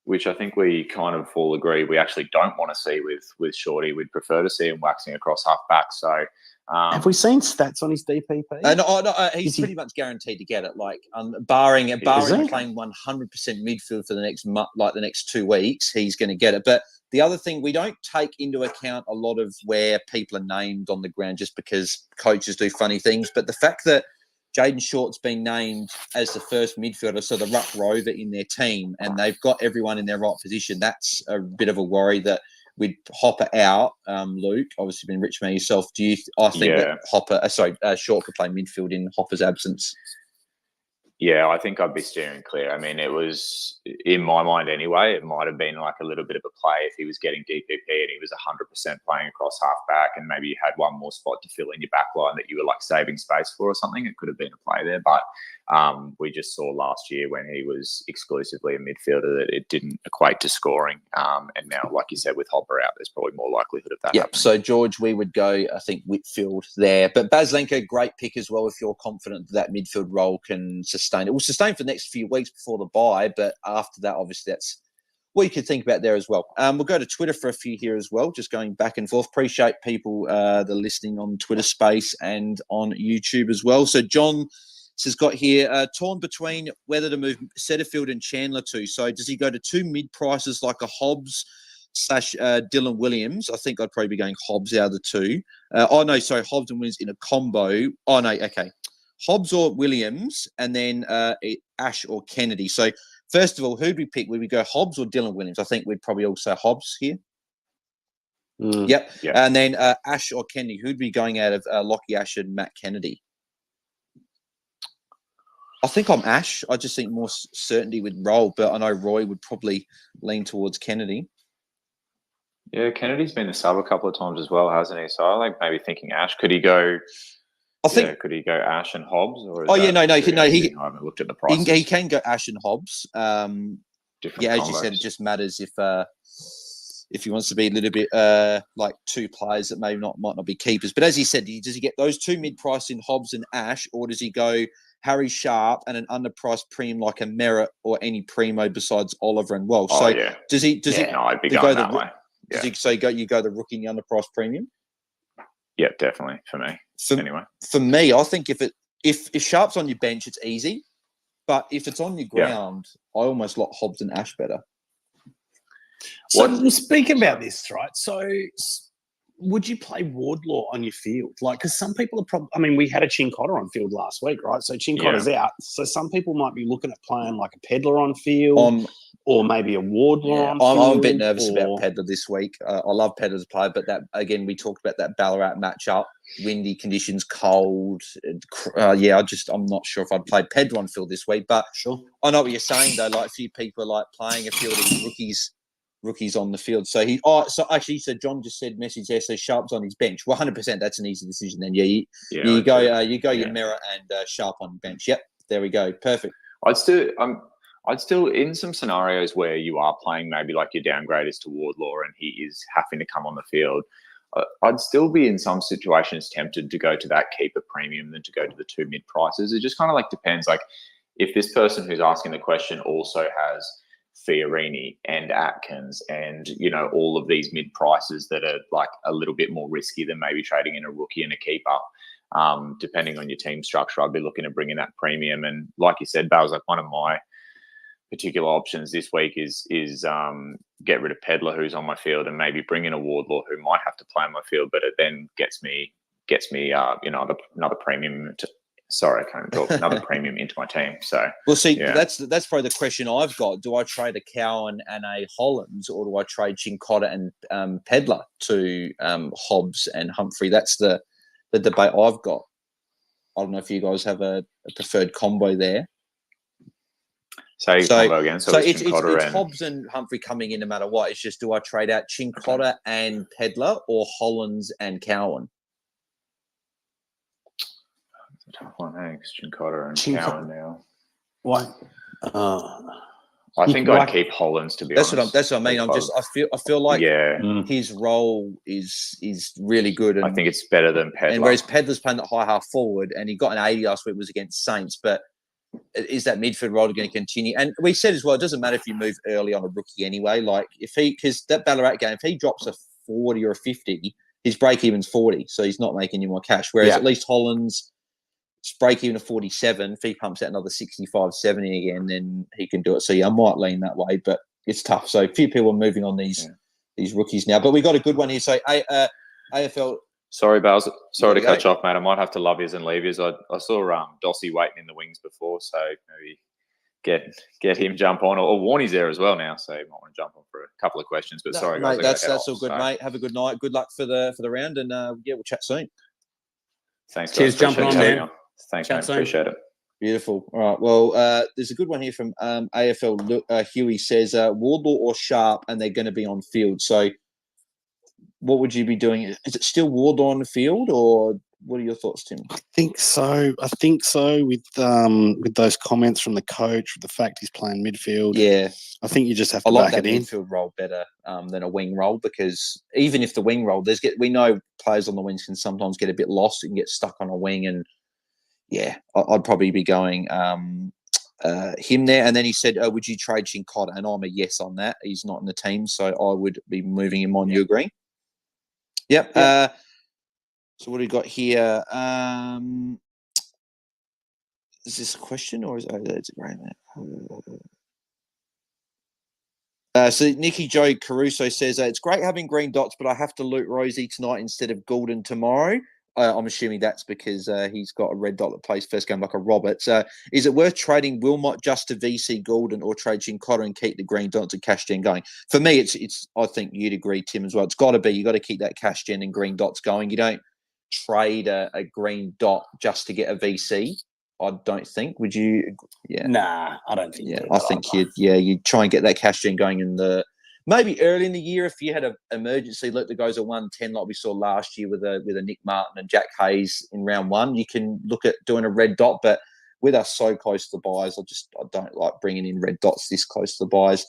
which I think we kind of all agree we actually don't want to see with Shorty. We'd prefer to see him waxing across half back. So. Have we seen stats on his DPP? No, he's pretty much guaranteed to get it. Like, barring playing 100% midfield for the next 2 weeks, he's going to get it. But the other thing, we don't take into account a lot of where people are named on the ground just because coaches do funny things. But the fact that Jaden Short's been named as the first midfielder, so the ruck rover in their team, and they've got everyone in their right position, that's a bit of a worry that. With Hopper out, Luke, obviously been rich man yourself. I think that Short could play midfield in Hopper's absence. Yeah, I think I'd be steering clear. I mean, it was, in my mind anyway, it might have been like a little bit of a play if he was getting DPP and he was 100% playing across half back, and maybe you had one more spot to fill in your back line that you were like saving space for or something. It could have been a play there. But we just saw last year when he was exclusively a midfielder that it didn't equate to scoring. And now, like you said, with Hopper out, there's probably more likelihood of that happening. So, George, we would go, I think, Whitfield there. But Baslenka, great pick as well if you're confident that midfield role can sustain. It will sustain for the next few weeks before the bye, but after that, obviously, that's what you could think about there as well. We'll go to Twitter for a few here as well, just going back and forth. Appreciate people that are listening on Twitter Space and on YouTube as well. So John has got here, torn between whether to move Setterfield and Chandler to. So does he go to two mid-prices like a Hobbs / Dylan Williams? I think I'd probably be going Hobbs out of the two. Hobbs and Williams in a combo. Oh, no, okay. Hobbs or Williams, and then Ash or Kennedy. So first of all, who'd we pick? Would we go Hobbs or Dylan Williams? I think we'd probably all say Hobbs here. Yep. And then Ash or Kennedy. Who'd be going out of Lockie Ash and Matt Kennedy? I think I'm Ash. I just think more certainty with roll, but I know Roy would probably lean towards Kennedy. Yeah, Kennedy's been the sub a couple of times as well, hasn't he? So I like maybe thinking Ash. Could he go? Could he go Ash and Hobbs? Or I haven't looked at the prices. He can go Ash and Hobbs. Different as combos. you said, it just matters if he wants to be a little bit like two players that might not be keepers. But as he said, does he get those two mid-price in Hobbs and Ash, or does he go Harry Sharp and an underpriced premium like a Merritt or any primo besides Oliver and Welsh? Does he? No, I'd be going that way. Does he say you go the rookie and the underpriced premium? Yeah, definitely for me. Anyway, for me, I think if Sharp's on your bench, it's easy. But if it's on your ground, I almost like Hobbs and Ash better. So speaking about this, right? So would you play Wardlaw on your field? Like, because some people are probably, I mean, we had a Chincotta on field last week, right? So Chincotta's out. So some people might be looking at playing like a Pedlar on field or maybe a Wardlaw on field. I'm a bit nervous about Pedlar this week. I love Pedlar as a player, but that, again, we talked about that Ballarat matchup, windy conditions, cold. I'm not sure if I'd play Pedlar on field this week, but sure. I know what you're saying, though. Like, a few people are like playing a field of rookies on the field. So John just said message there. So Sharp's on his bench. 100%. That's an easy decision. Then you go your Merritt and Sharp on the bench. Yep, there we go. Perfect. I'd still in some scenarios where you are playing maybe like your downgrade is to Wardlaw and he is having to come on the field. I'd still be in some situations tempted to go to that keeper premium than to go to the two mid prices. It just kind of like depends. Like if this person who's asking the question also has Fiorini and Atkins and, all of these mid prices that are like a little bit more risky than maybe trading in a rookie and a keeper. Depending on your team structure, I'd be looking to bring in that premium. And like you said, Bale's like one of my particular options this week is get rid of Pedlar, who's on my field, and maybe bring in a Wardlaw who might have to play on my field, but it then gets me another premium I can't talk. Another premium into my team. So, well, see, that's probably the question I've got. Do I trade a Cowan and a Hollands, or do I trade Chincotta and Pedlar to Hobbs and Humphrey? That's the debate I've got. I don't know if you guys have a preferred combo there. Combo again. So it's Hobbs and Humphrey coming in no matter what. It's just, do I trade out Chincotta and Pedlar or Hollands and Cowan? Tough one, thanks. Chincotta and Cowan now. Why? I think I'd keep Hollands, to be honest. That's what I mean. I feel like his role is really good. And I think it's better than Pedlar. And whereas Pedlar's playing that high half forward, and he got an 80 last week, was against Saints, but is that midfield role going to continue? And we said as well, it doesn't matter if you move early on a rookie anyway. Like because that Ballarat game, if he drops a 40 or a 50, his break even's 40, so he's not making any more cash. Whereas at least Hollands, break even of 47, if he pumps out another 65, 70 again, then he can do it. So I might lean that way, but it's tough. So a few people are moving on these rookies now, but we got a good one here. So AFL. Sorry, Bales. Sorry to cut you off, mate. I might have to love yous and leave yous. I saw Dossie waiting in the wings before, so maybe get him jump on, or Warnie's there as well now, so you might want to jump on for a couple of questions. But sorry, guys. Mate, that's all good, mate. Have a good night. Good luck for the round, and we'll chat soon. Thanks, guys. Cheers, jumping on, man. Thanks, mate. Appreciate it. Beautiful. All right. Well, there's a good one here from AFL. Huey says Wardlaw or Sharp, and they're going to be on field. So, what would you be doing? Is it still Wardlaw on the field, or what are your thoughts, Tim? I think so. With those comments from the coach, the fact he's playing midfield. Yeah, I think you just have to back it in. Midfield role better than a wing role, because even if the wing role, we know players on the wings can sometimes get a bit lost and get stuck on a wing, and I'd probably be going him there. And then he said, would you trade Cincotta? And I'm a yes on that. He's not in the team, so I would be moving him on. You agree? Yep. So what do we got here? Is this a question or is it's a great so Nicky Joe Caruso says, it's great having green dots, but I have to loot Rosie tonight instead of Goulden tomorrow. I'm assuming that's because he's got a red dot that plays first game like a Roberts. Is it worth trading Wilmot just to VC Goulden or trade Cincotta and keep the green dots and cash gen going? For me, it's. I think you'd agree, Tim, as well. It's got to be. You got to keep that cash gen and green dots going. You don't trade a green dot just to get a VC. I don't think. Would you? Yeah. Nah, I don't think. Yeah, I think you'd try and get that cash gen going in the maybe early in the year if you had an emergency loot that goes at 110 like we saw last year with a Nick Martin and Jack Hayes in round one. You can look at doing a red dot, but with us so close to the buys, I don't like bringing in red dots this close to the buys.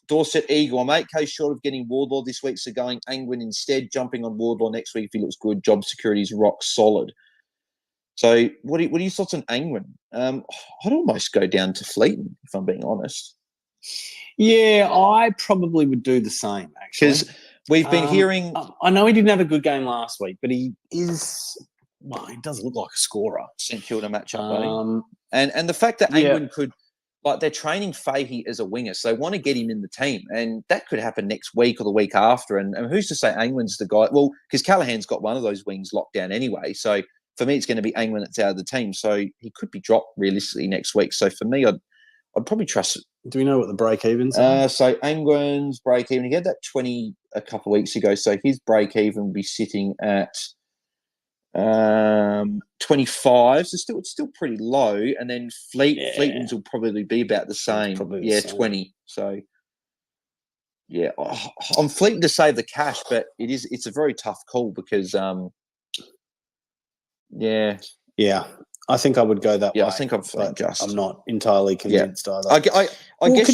Dorset Eagle, I'm 8K short of getting Wardlaw this week, so going Angwin instead, jumping on Wardlaw next week if he looks good. Job security's rock solid. So what are your thoughts on Angwin? I'd almost go down to Fleeton, if I'm being honest. Yeah, I probably would do the same, actually. Because we've been hearing... I know he didn't have a good game last week, but he is... Well, he does look like a scorer. St Kilda matchup, and the fact that Angwin could... Like, they're training Fahey as a winger, so they want to get him in the team. And that could happen next week or the week after. And who's to say Angwin's the guy? Well, because Callahan's got one of those wings locked down anyway. So for me, it's going to be Angwin that's out of the team. So he could be dropped realistically next week. So for me, I'd probably trust it. Do we know what the break-evens are? So Angwin's break-even, he had that 20 a couple of weeks ago. So his break-even will be sitting at 25. So it's still pretty low. And then Fleetman's will probably be about the same. The same. 20. So yeah, I'm Fleeting to save the cash, but it's a very tough call because Yeah, I think I would go that way. I think I'm I'm not entirely convinced either. I guess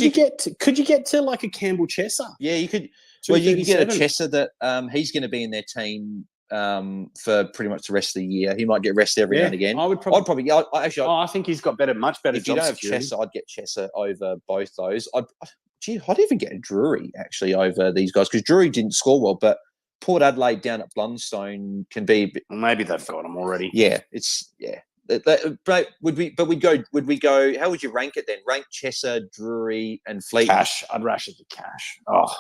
could you get to like a Campbell Chesser? Yeah, you could. Well, you could get a Chesser that he's going to be in their team for pretty much the rest of the year. He might get rested every now and again. I think he's got much better. If you don't have Chesser, I'd get Chesser over both those. I'd even get a Drury actually over these guys because Drury didn't score well, but Port Adelaide down at Blundstone can be a bit... Maybe they've got him already. Yeah, But would we go? How would you rank it then? Rank Chesser, Drury, and Fleet. Cash. I'd rush it to cash. Oh,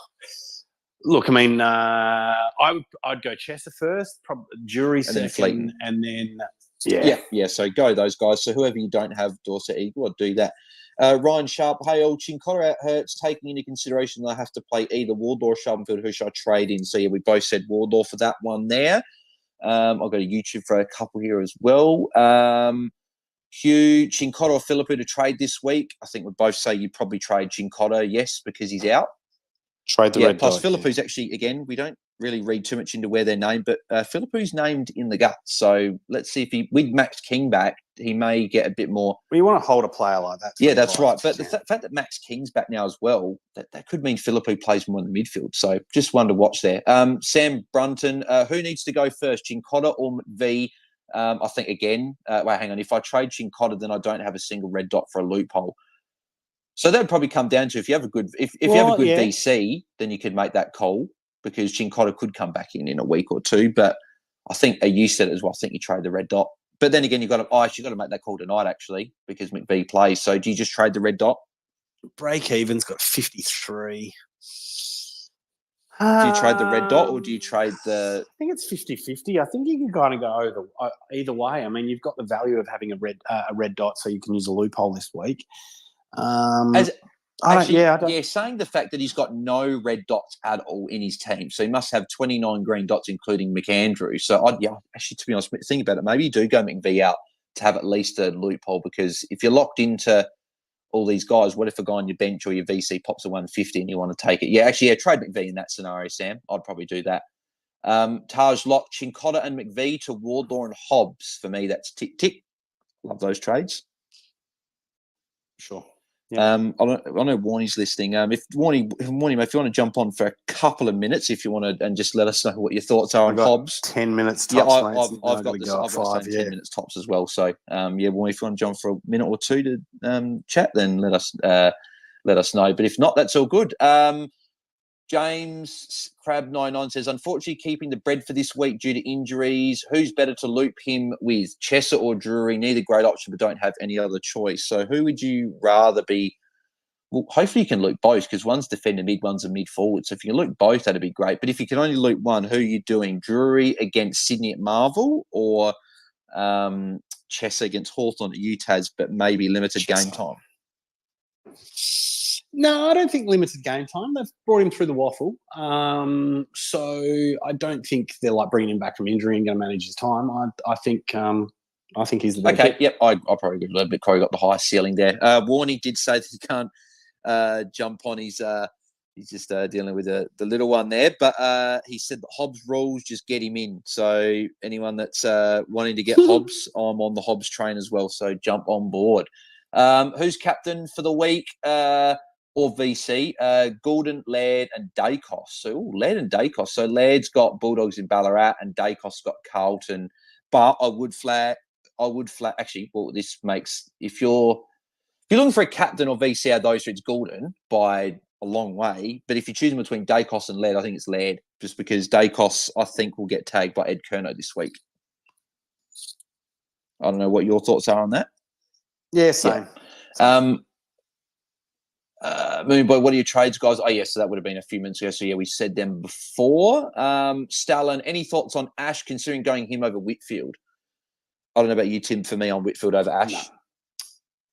look, I mean, I'd go Chesser first, probably Drury second, and then yeah. So go those guys. So whoever you don't have, Dorset Eagle, I'd do that. Ryan Sharp, hey, old Cincotta out hurts. Taking into consideration that I have to play either Wardlaw or Sharpenfield, who should I trade in? So yeah, we both said Wardlaw for that one there. I'll go to YouTube for a couple here as well. Hugh, Cincotta or Philippou to trade this week? I think we both say you'd probably trade Cincotta, yes, because he's out. Trade the red plus dot. Philippou's actually, again, we don't really read too much into where they're named, but Philippou's named in the gut. So let's see if with Max King back, he may get a bit more. Well, you want to hold a player like that. Yeah, that's right. But the fact that Max King's back now as well, that could mean Philippou plays more in the midfield. So just one to watch there. Sam Brunton, who needs to go first, Cincotta or McVee? I think, again, hang on. If I trade Cincotta, then I don't have a single red dot for a loophole. So that would probably come down to if you have a good VC, then you could make that call because Cincotta could come back in a week or two. But I think you said it as well. I think you trade the red dot. But then again, you've got to make that call tonight, actually, because McVee plays. So do you just trade the red dot? Break-even's got 53. Do you trade the red dot or do you trade the... I think it's 50-50. I think you can kind of go either way. I mean, you've got the value of having a red dot so you can use a loophole this week. Saying the fact that he's got no red dots at all in his team, so he must have 29 green dots, including McAndrew. So, actually, to be honest, think about it. Maybe you do go McVee out to have at least a loophole because if you're locked into all these guys, what if a guy on your bench or your VC pops a 150 and you want to take it? Yeah, actually, trade McVee in that scenario, Sam. I'd probably do that. Taj Locke, Cincotta and McVee to Wardlaw and Hobbs. For me, that's tick. Love those trades. Sure. Yeah. I know Warney's listening. If Warney, if you want to jump on for a couple of minutes, if you want to, and just let us know what your thoughts are on Hobbs. 10 minutes Yeah, tops, I've got the same 10 minutes tops as well. So, Warney, if you want to jump for a minute or two to chat, then let us know. But if not, that's all good. James Crab99 says, unfortunately, keeping the bread for this week due to injuries. Who's better to loop him with, Chesser or Drury? Neither great option, but don't have any other choice. So who would you rather be? Well, hopefully you can loop both because one's defender mid, one's a mid forward. So if you can loop both, that'd be great. But if you can only loop one, who are you doing? Drury against Sydney at Marvel or Chesser against Hawthorn at UTAS, but maybe limited game time? No, I don't think limited game time. They've brought him through the waffle. So I don't think they're like bringing him back from injury and going to manage his time. I think he's the better Okay, pick. yep, I probably agree a little bit. Corey got the highest ceiling there. Warney did say that he can't jump on his he's just dealing with the little one there, but he said the Hobbs rules just get him in. So anyone that's wanting to get Hobbs, I'm on the Hobbs train as well, so jump on board. Who's captain for the week or VC? Goulden, Laird and Dacos. So Laird and Dacos. So Laird's got Bulldogs in Ballarat and Dacos got Carlton, but I would flag actually, well, this makes if you're looking for a captain or VC out of those three, it's Goulden by a long way. But if you're choosing between Dacos and Laird, I think it's Laird, just because Dacos, I think, will get tagged by Ed Kerno this week. I don't know what your thoughts are on that. Yeah, same. Moonboy, what are your trades, guys? Oh, yeah, so that would have been a few minutes ago. So, yeah, we said them before. Stalin, any thoughts on Ash considering going him over Whitfield? I don't know about you, Tim. For me, on Whitfield over Ash. No.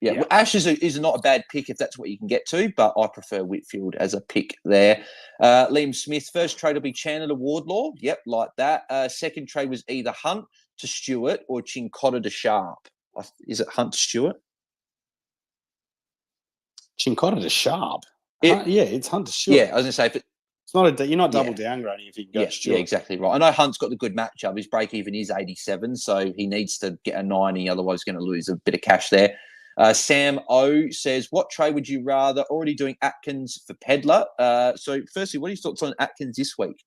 Yeah, well, Ash is not a bad pick if that's what you can get to, but I prefer Whitfield as a pick there. Liam Smith, first trade will be Chandler to Wardlaw. Yep, like that. Second trade was either Hunt to Stewart or Chincotta to Sharp. Is it Hunt to Stewart? Chincotta to Sharp. It's Hunt to Stewart. Yeah, I was going to say, if it's not you're not double downgrading if you can go to Stewart. Yeah, exactly right. I know Hunt's got the good matchup. His break even is 87, so he needs to get a 90, otherwise he's going to lose a bit of cash there. Sam O says, what trade would you rather? Already doing Atkins for Pedler. So firstly, what are your thoughts on Atkins this week?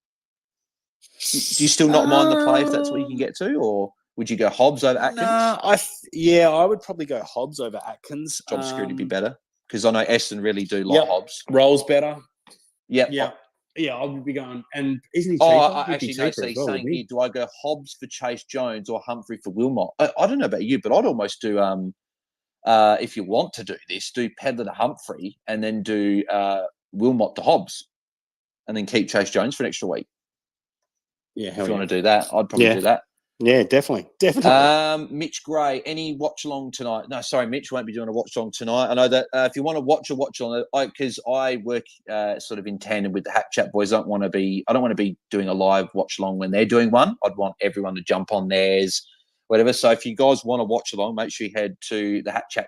Do you still not mind the play if that's what you can get to, or would you go Hobbs over Atkins? I would probably go Hobbs over Atkins. Job security would be better because I know Eston really do like Hobbs. Rolls better. Yeah. Yeah, I would be going. And isn't he cheaper? Actually, no. So he's saying here, do I go Hobbs for Chase Jones or Humphrey for Wilmot? I don't know about you, but I'd almost do, if you want to do this, do Pedler to Humphrey and then do Wilmot to Hobbs and then keep Chase Jones for an extra week. Yeah, if you want to do that, I'd probably do that. Yeah, definitely. Mitch Gray, any watch along tonight? No, sorry, Mitch won't be doing a watch along tonight. I know that if you want to watch along, because I work sort of in tandem with the Hat Chat boys. I don't want to be doing a live watch along when they're doing one. I'd want everyone to jump on theirs, whatever. So if you guys want to watch along, make sure you head to the Hat Chat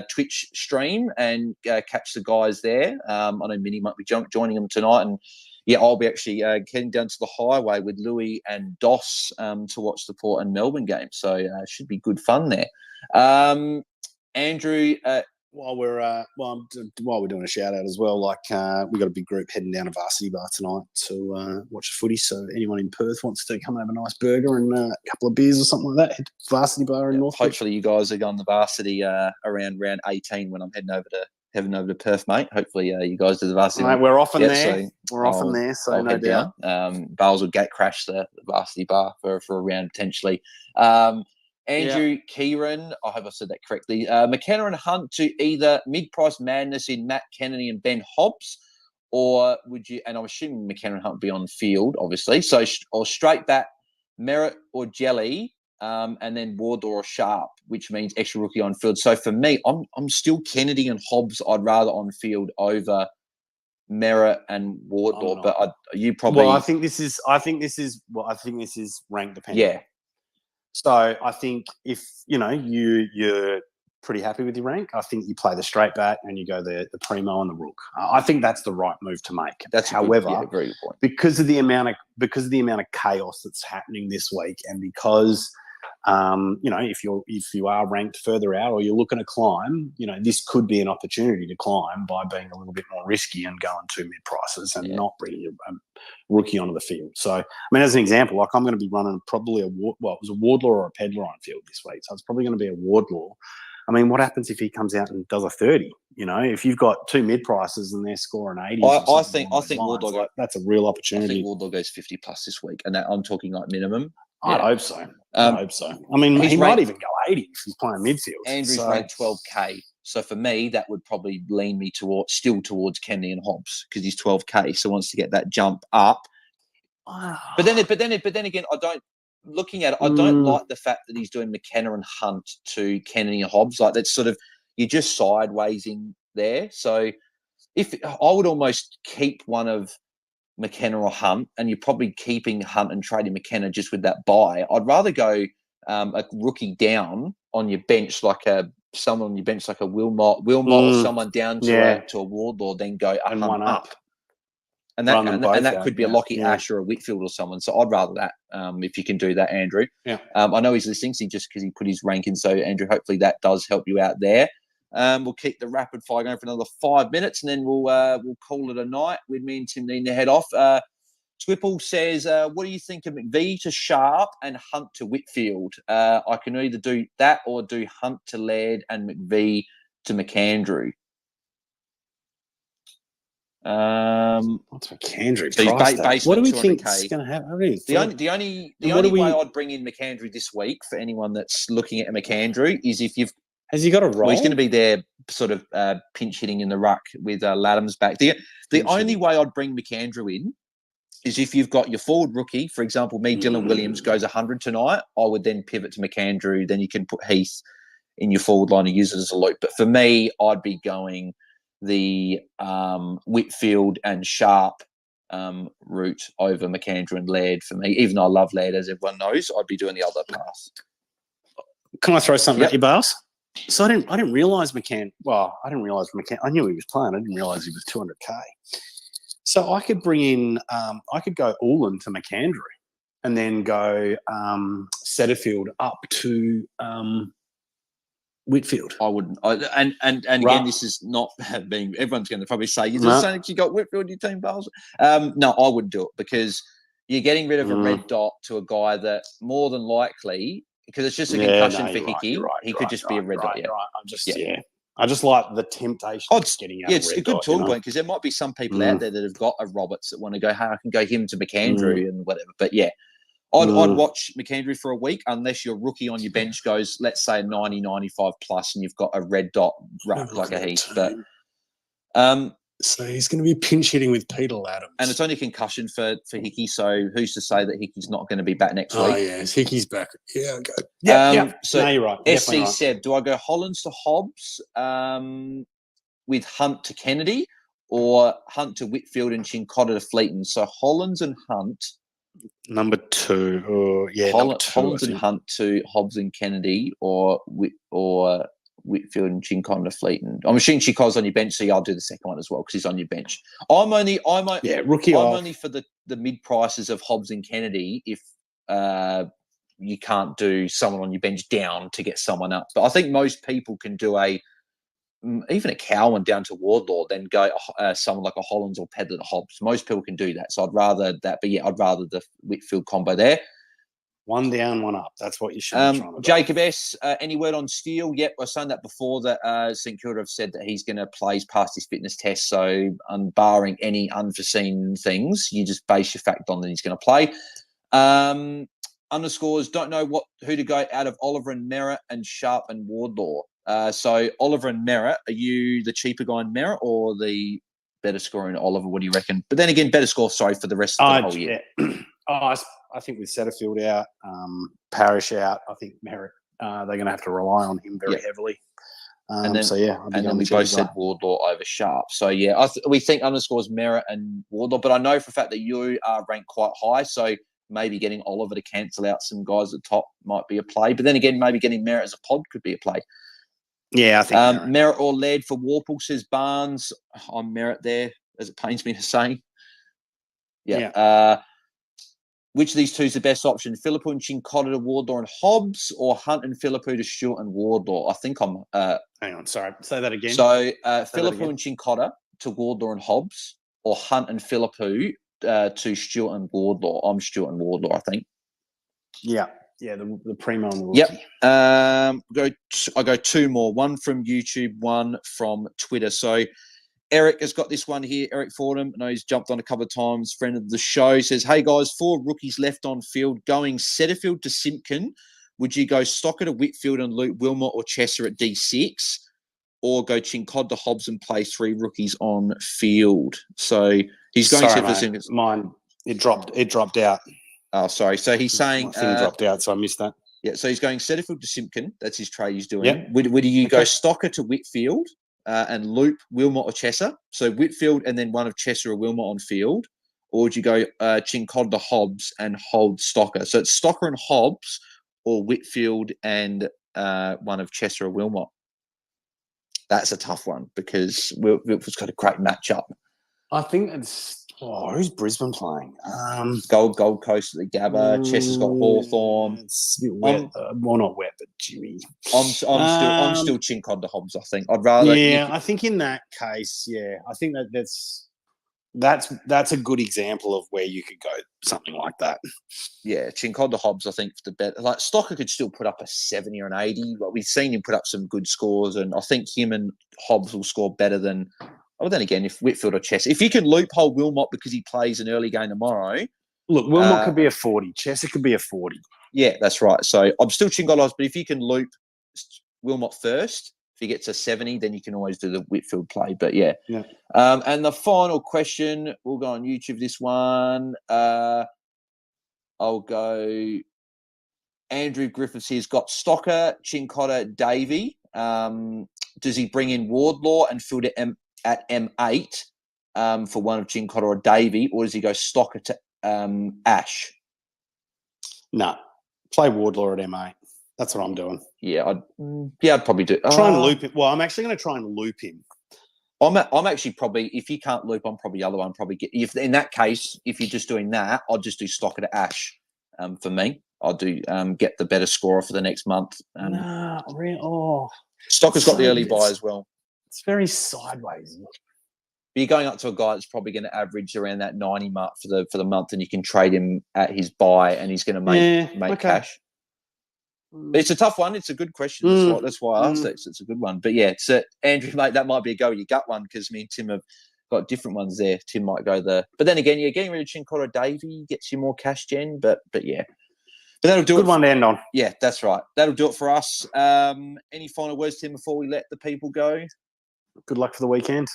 Twitch stream and catch the guys there. I know Minnie might be joining them tonight, and yeah, I'll be actually heading down to the highway with Louis and Doss to watch the Port and Melbourne game. So it should be good fun there. Andrew, while we're doing a shout out as well, like we got a big group heading down to Varsity Bar tonight to watch the footy. So anyone in Perth wants to come have a nice burger and a couple of beers or something like that, head to Varsity Bar in North. Hopefully, you guys are going to Varsity around round 18 when I'm heading over to Perth, mate. Hopefully, you guys do the Varsity. Mate, we're often there. So we're often there, so I'll no doubt. Bales will gate crash the Varsity Bar for a round potentially. Andrew Kieran, I hope I said that correctly. McKenna and Hunt to either mid-price madness in Matt Kennedy and Ben Hobbs, or would you? And I'm assuming McKenna and Hunt would be on field, obviously. So or straight back Merritt or Jelly. And then Wardlaw or Sharp, which means extra rookie on field. So for me, I'm still Kennedy and Hobbs. I'd rather on field over Merritt and Wardlaw. But you probably. Well, I think this is rank dependent. Yeah. So I think if you're pretty happy with your rank, I think you play the straight back and you go the primo and the rook. I think that's the right move to make. However, very good point. because of the amount of chaos that's happening this week, and because if you are ranked further out or you're looking to climb, this could be an opportunity to climb by being a little bit more risky and going to mid prices and not bringing a rookie onto the field. So, as an example, like I'm going to be running probably it was a Wardlaw or a Pedlar on field this week. So it's probably going to be a Wardlaw. What happens if he comes out and does a 30? If you've got two mid prices and they're scoring 80, I think Wardlaw that's a real I opportunity. think Wardlaw goes 50 plus this week, and that I'm talking like minimum. I hope so. He might even go 80 if he's playing midfield. Andrew's ranked 12K. So for me, that would probably lean me towards Kennedy and Hobbs because he's 12K. So wants to get that jump up. But then again, I don't like the fact that he's doing McKenna and Hunt to Kennedy and Hobbs. Like that's sort of you're just sidewaysing there. So if I would almost keep one of McKenna or Hunt, and you're probably keeping Hunt and trading McKenna just with that buy. I'd rather go a rookie down on your bench, someone on your bench like a Wilmot or someone down to a Wardlaw, then go and one up. And that could be a Lockie Ash or a Whitfield or someone. So I'd rather that if you can do that, Andrew. Yeah. I know he's listening, because he put his rank in. So Andrew, hopefully that does help you out there. We'll keep the rapid fire going for another 5 minutes, and then we'll call it a night with me and Tim needing to head off. Twipple says, what do you think of McVee to Sharp and Hunt to Whitfield? I can either do that or do Hunt to Laird and McVee to McAndrew. What's McAndrew? So what do we think is going to happen? The only way I'd bring in McAndrew this week for anyone that's looking at McAndrew is if you've has he got a role? Well, he's going to be there, sort of pinch hitting in the ruck with Laddams back. The only way I'd bring McAndrew in is if you've got your forward rookie, for example, Dylan Williams goes 100 tonight. I would then pivot to McAndrew. Then you can put Heath in your forward line and use it as a loop. But for me, I'd be going the Whitfield and Sharp route over McAndrew and Laird for me. Even though I love Laird, as everyone knows, I'd be doing the other pass. Can I throw something at you, Bars? So I didn't realise McCann. Well, I didn't realise McCann. I knew he was playing. I didn't realise he was 200K. So I could bring in. I could go Ullin to McAndrew, and then go Setterfield up to Whitfield. I wouldn't. Again, this is not being. Everyone's going to probably say you just saying you got Whitfield in your team, Bales. No, I wouldn't do it because you're getting rid of a red dot to a guy that more than likely. Because it's just a concussion for Hickey. He could just be a red dot. I just like the temptation of getting out. Yeah, it's a good talking point because there might be some people out there that have got a Roberts that want to go, hey, I can go him to McAndrew and whatever. But yeah, I'd watch McAndrew for a week unless your rookie on your bench goes, let's say 90, 95 plus, and you've got a red dot like a Heath. But so he's going to be pinch hitting with Peter Laddams. And it's only concussion for Hickey, so who's to say that Hickey's not going to be back next week? Oh, yes, Hickey's back. Yeah, okay. Yeah. So no, you're right. SC Seb, do I go Hollands to Hobbs with Hunt to Kennedy or Hunt to Whitfield and Chincotta to Fleeton? So Hollands and Hunt. Number two. Hollands and Hunt to Hobbs and Kennedy or Whitfield and Chincotta to Fleeton. I'm assuming Chincotta's on your bench, so I'll do the second one as well because he's on your bench. I'm only for the mid prices of Hobbs and Kennedy if you can't do someone on your bench down to get someone up. But I think most people can do even a Cowan down to Wardlaw, then go someone like a Hollands or Pedlar to Hobbs. Most people can do that. So I'd rather that. But yeah, I'd rather the Whitfield combo there. One down, one up. That's what you should be trying to do. Jacob S., any word on Steele? Yep, I was saying that before that St Kilda have said that he's going to play past his fitness test. So barring any unforeseen things, you just base your fact on that he's going to play. Underscores, don't know who to go out of Oliver and Merritt and Sharp and Wardlaw. So Oliver and Merritt, are you the cheaper guy in Merritt or the better scorer in Oliver? What do you reckon? But then again, better score, for the rest of the whole year. I think with Setterfield out, Parrish out, I think Merritt, they're going to have to rely on him very heavily. And then we both said Wardlaw over Sharp. So yeah, we think underscores Merritt and Wardlaw, but I know for a fact that you are ranked quite high. So maybe getting Oliver to cancel out some guys at the top might be a play. But then again, maybe getting Merritt as a pod could be a play. Yeah, I think Merritt or Laird for Warple, says Barnes. I'm Merritt there, as it pains me to say. Yeah. Which of these two is the best option? Philippou and Chincotta to Wardlaw and Hobbs, or Hunt and Philippou to Stewart and Wardlaw? I think I'm. Hang on, sorry. Say that again. So Philippou and Chincotta to Wardlaw and Hobbs, or Hunt and Philippou to Stewart and Wardlaw. I'm Stewart and Wardlaw, I think. Yeah, the primo and the rookie. Yep. I go two more. One from YouTube, one from Twitter. So Eric has got this one here. Eric Fordham, I know he's jumped on a couple of times. Friend of the show, says, "Hey guys, 4 rookies left on field. Going Setterfield to Simpkin. Would you go Stocker to Whitfield and Luke Wilmot or Chesser at D6, or go Chincod to Hobbs and play 3 rookies on field?" So he's going to mine. It dropped out. Oh, sorry. So he's saying my thing dropped out, so I missed that. Yeah, so he's going Setterfield to Simpkin. That's his trade he's doing. Yep. Would you go Stocker to Whitfield and loop Wilmot or Chesser? So Whitfield and then one of Chesser or Wilmot on field, or would you go Chincod to Hobbs and hold Stocker? So it's Stocker and Hobbs, or Whitfield and one of Chesser or Wilmot. That's a tough one because Wilford's got a great matchup. I think it's who's Brisbane playing? Gold Coast at the Gabba. Chesser's got Hawthorn. It's a bit wet. Well, not wet, but Jimmy. I'm still Chincod to Hobbs. I think I'd rather. Yeah, I think in that case, I think that's a good example of where you could go something like that. Yeah, Chincod to Hobbs, I think, for the better. Like Stocker could still put up a 70 or an 80, but we've seen him put up some good scores, and I think him and Hobbs will score better than. Oh, then again, if Whitfield or Chesser, if you can loophole Wilmot because he plays an early game tomorrow. Look, Wilmot could be a 40. Chesser could be a 40. Yeah, that's right. So I'm still Chincod, but if you can loop Wilmot first, if he gets a 70, then you can always do the Whitfield play. But yeah. And the final question, we'll go on YouTube. This one, I'll go. Andrew Griffiths here's got Stocker, Chincotta, Davey. Does he bring in Wardlaw and field at M8 for one of Chincotta or Davey, or does he go Stocker to Ash? No, play Wardlaw at M8. That's what I'm doing. Yeah, I'd probably do. Try and loop him. Well, I'm actually going to try and loop him. I'm actually probably, if you can't loop, I'm probably the other one. Probably if in that case, if you're just doing that, I'll just do Stocker to Ash. For me, I'll do get the better scorer for the next month. Stocker's got the early buy as well. It's very sideways. But you're going up to a guy that's probably going to average around that 90 mark for the month, and you can trade him at his buy, and he's going to make cash. But it's a tough one. It's a good question. That's why I asked it. It's a good one. But yeah, it's Andrew, mate, that might be a go with your gut one because me and Tim have got different ones there. Tim might go But then again, you're getting rid of Chincotta Davey gets you more cash gen. But yeah. But that'll do it. Good one to end on. Yeah, that's right. That'll do it for us. Any final words, Tim, before we let the people go? Good luck for the weekend.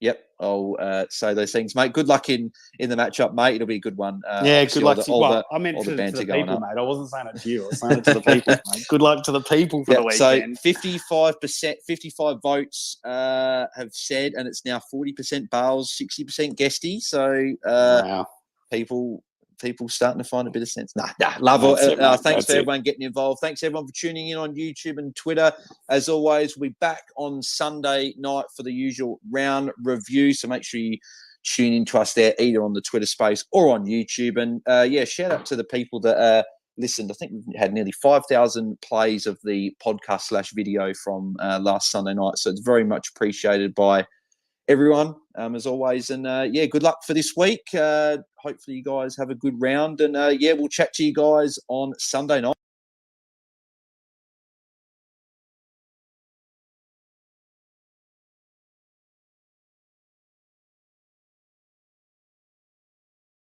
Yep, I'll say those things, mate. Good luck in the matchup, mate. It'll be a good one. Good luck to you. I meant for the people, mate. I wasn't saying it to you. I was saying it to the people, mate. Good luck to the people for the weekend. So 55%, 55 votes have said, and it's now 40% Bales, 60% Guesty. So wow. People starting to find a bit of sense. Love it. Thanks for everyone getting involved. Thanks everyone for tuning in on YouTube and Twitter. As always, we'll be back on Sunday night for the usual round review. So make sure you tune into us there, either on the Twitter space or on YouTube. And shout out to the people that listened. I think we had nearly 5,000 plays of the podcast / video from last Sunday night. So it's very much appreciated by everyone, as always. And good luck for this week. Hopefully you guys have a good round. And we'll chat to you guys on Sunday night.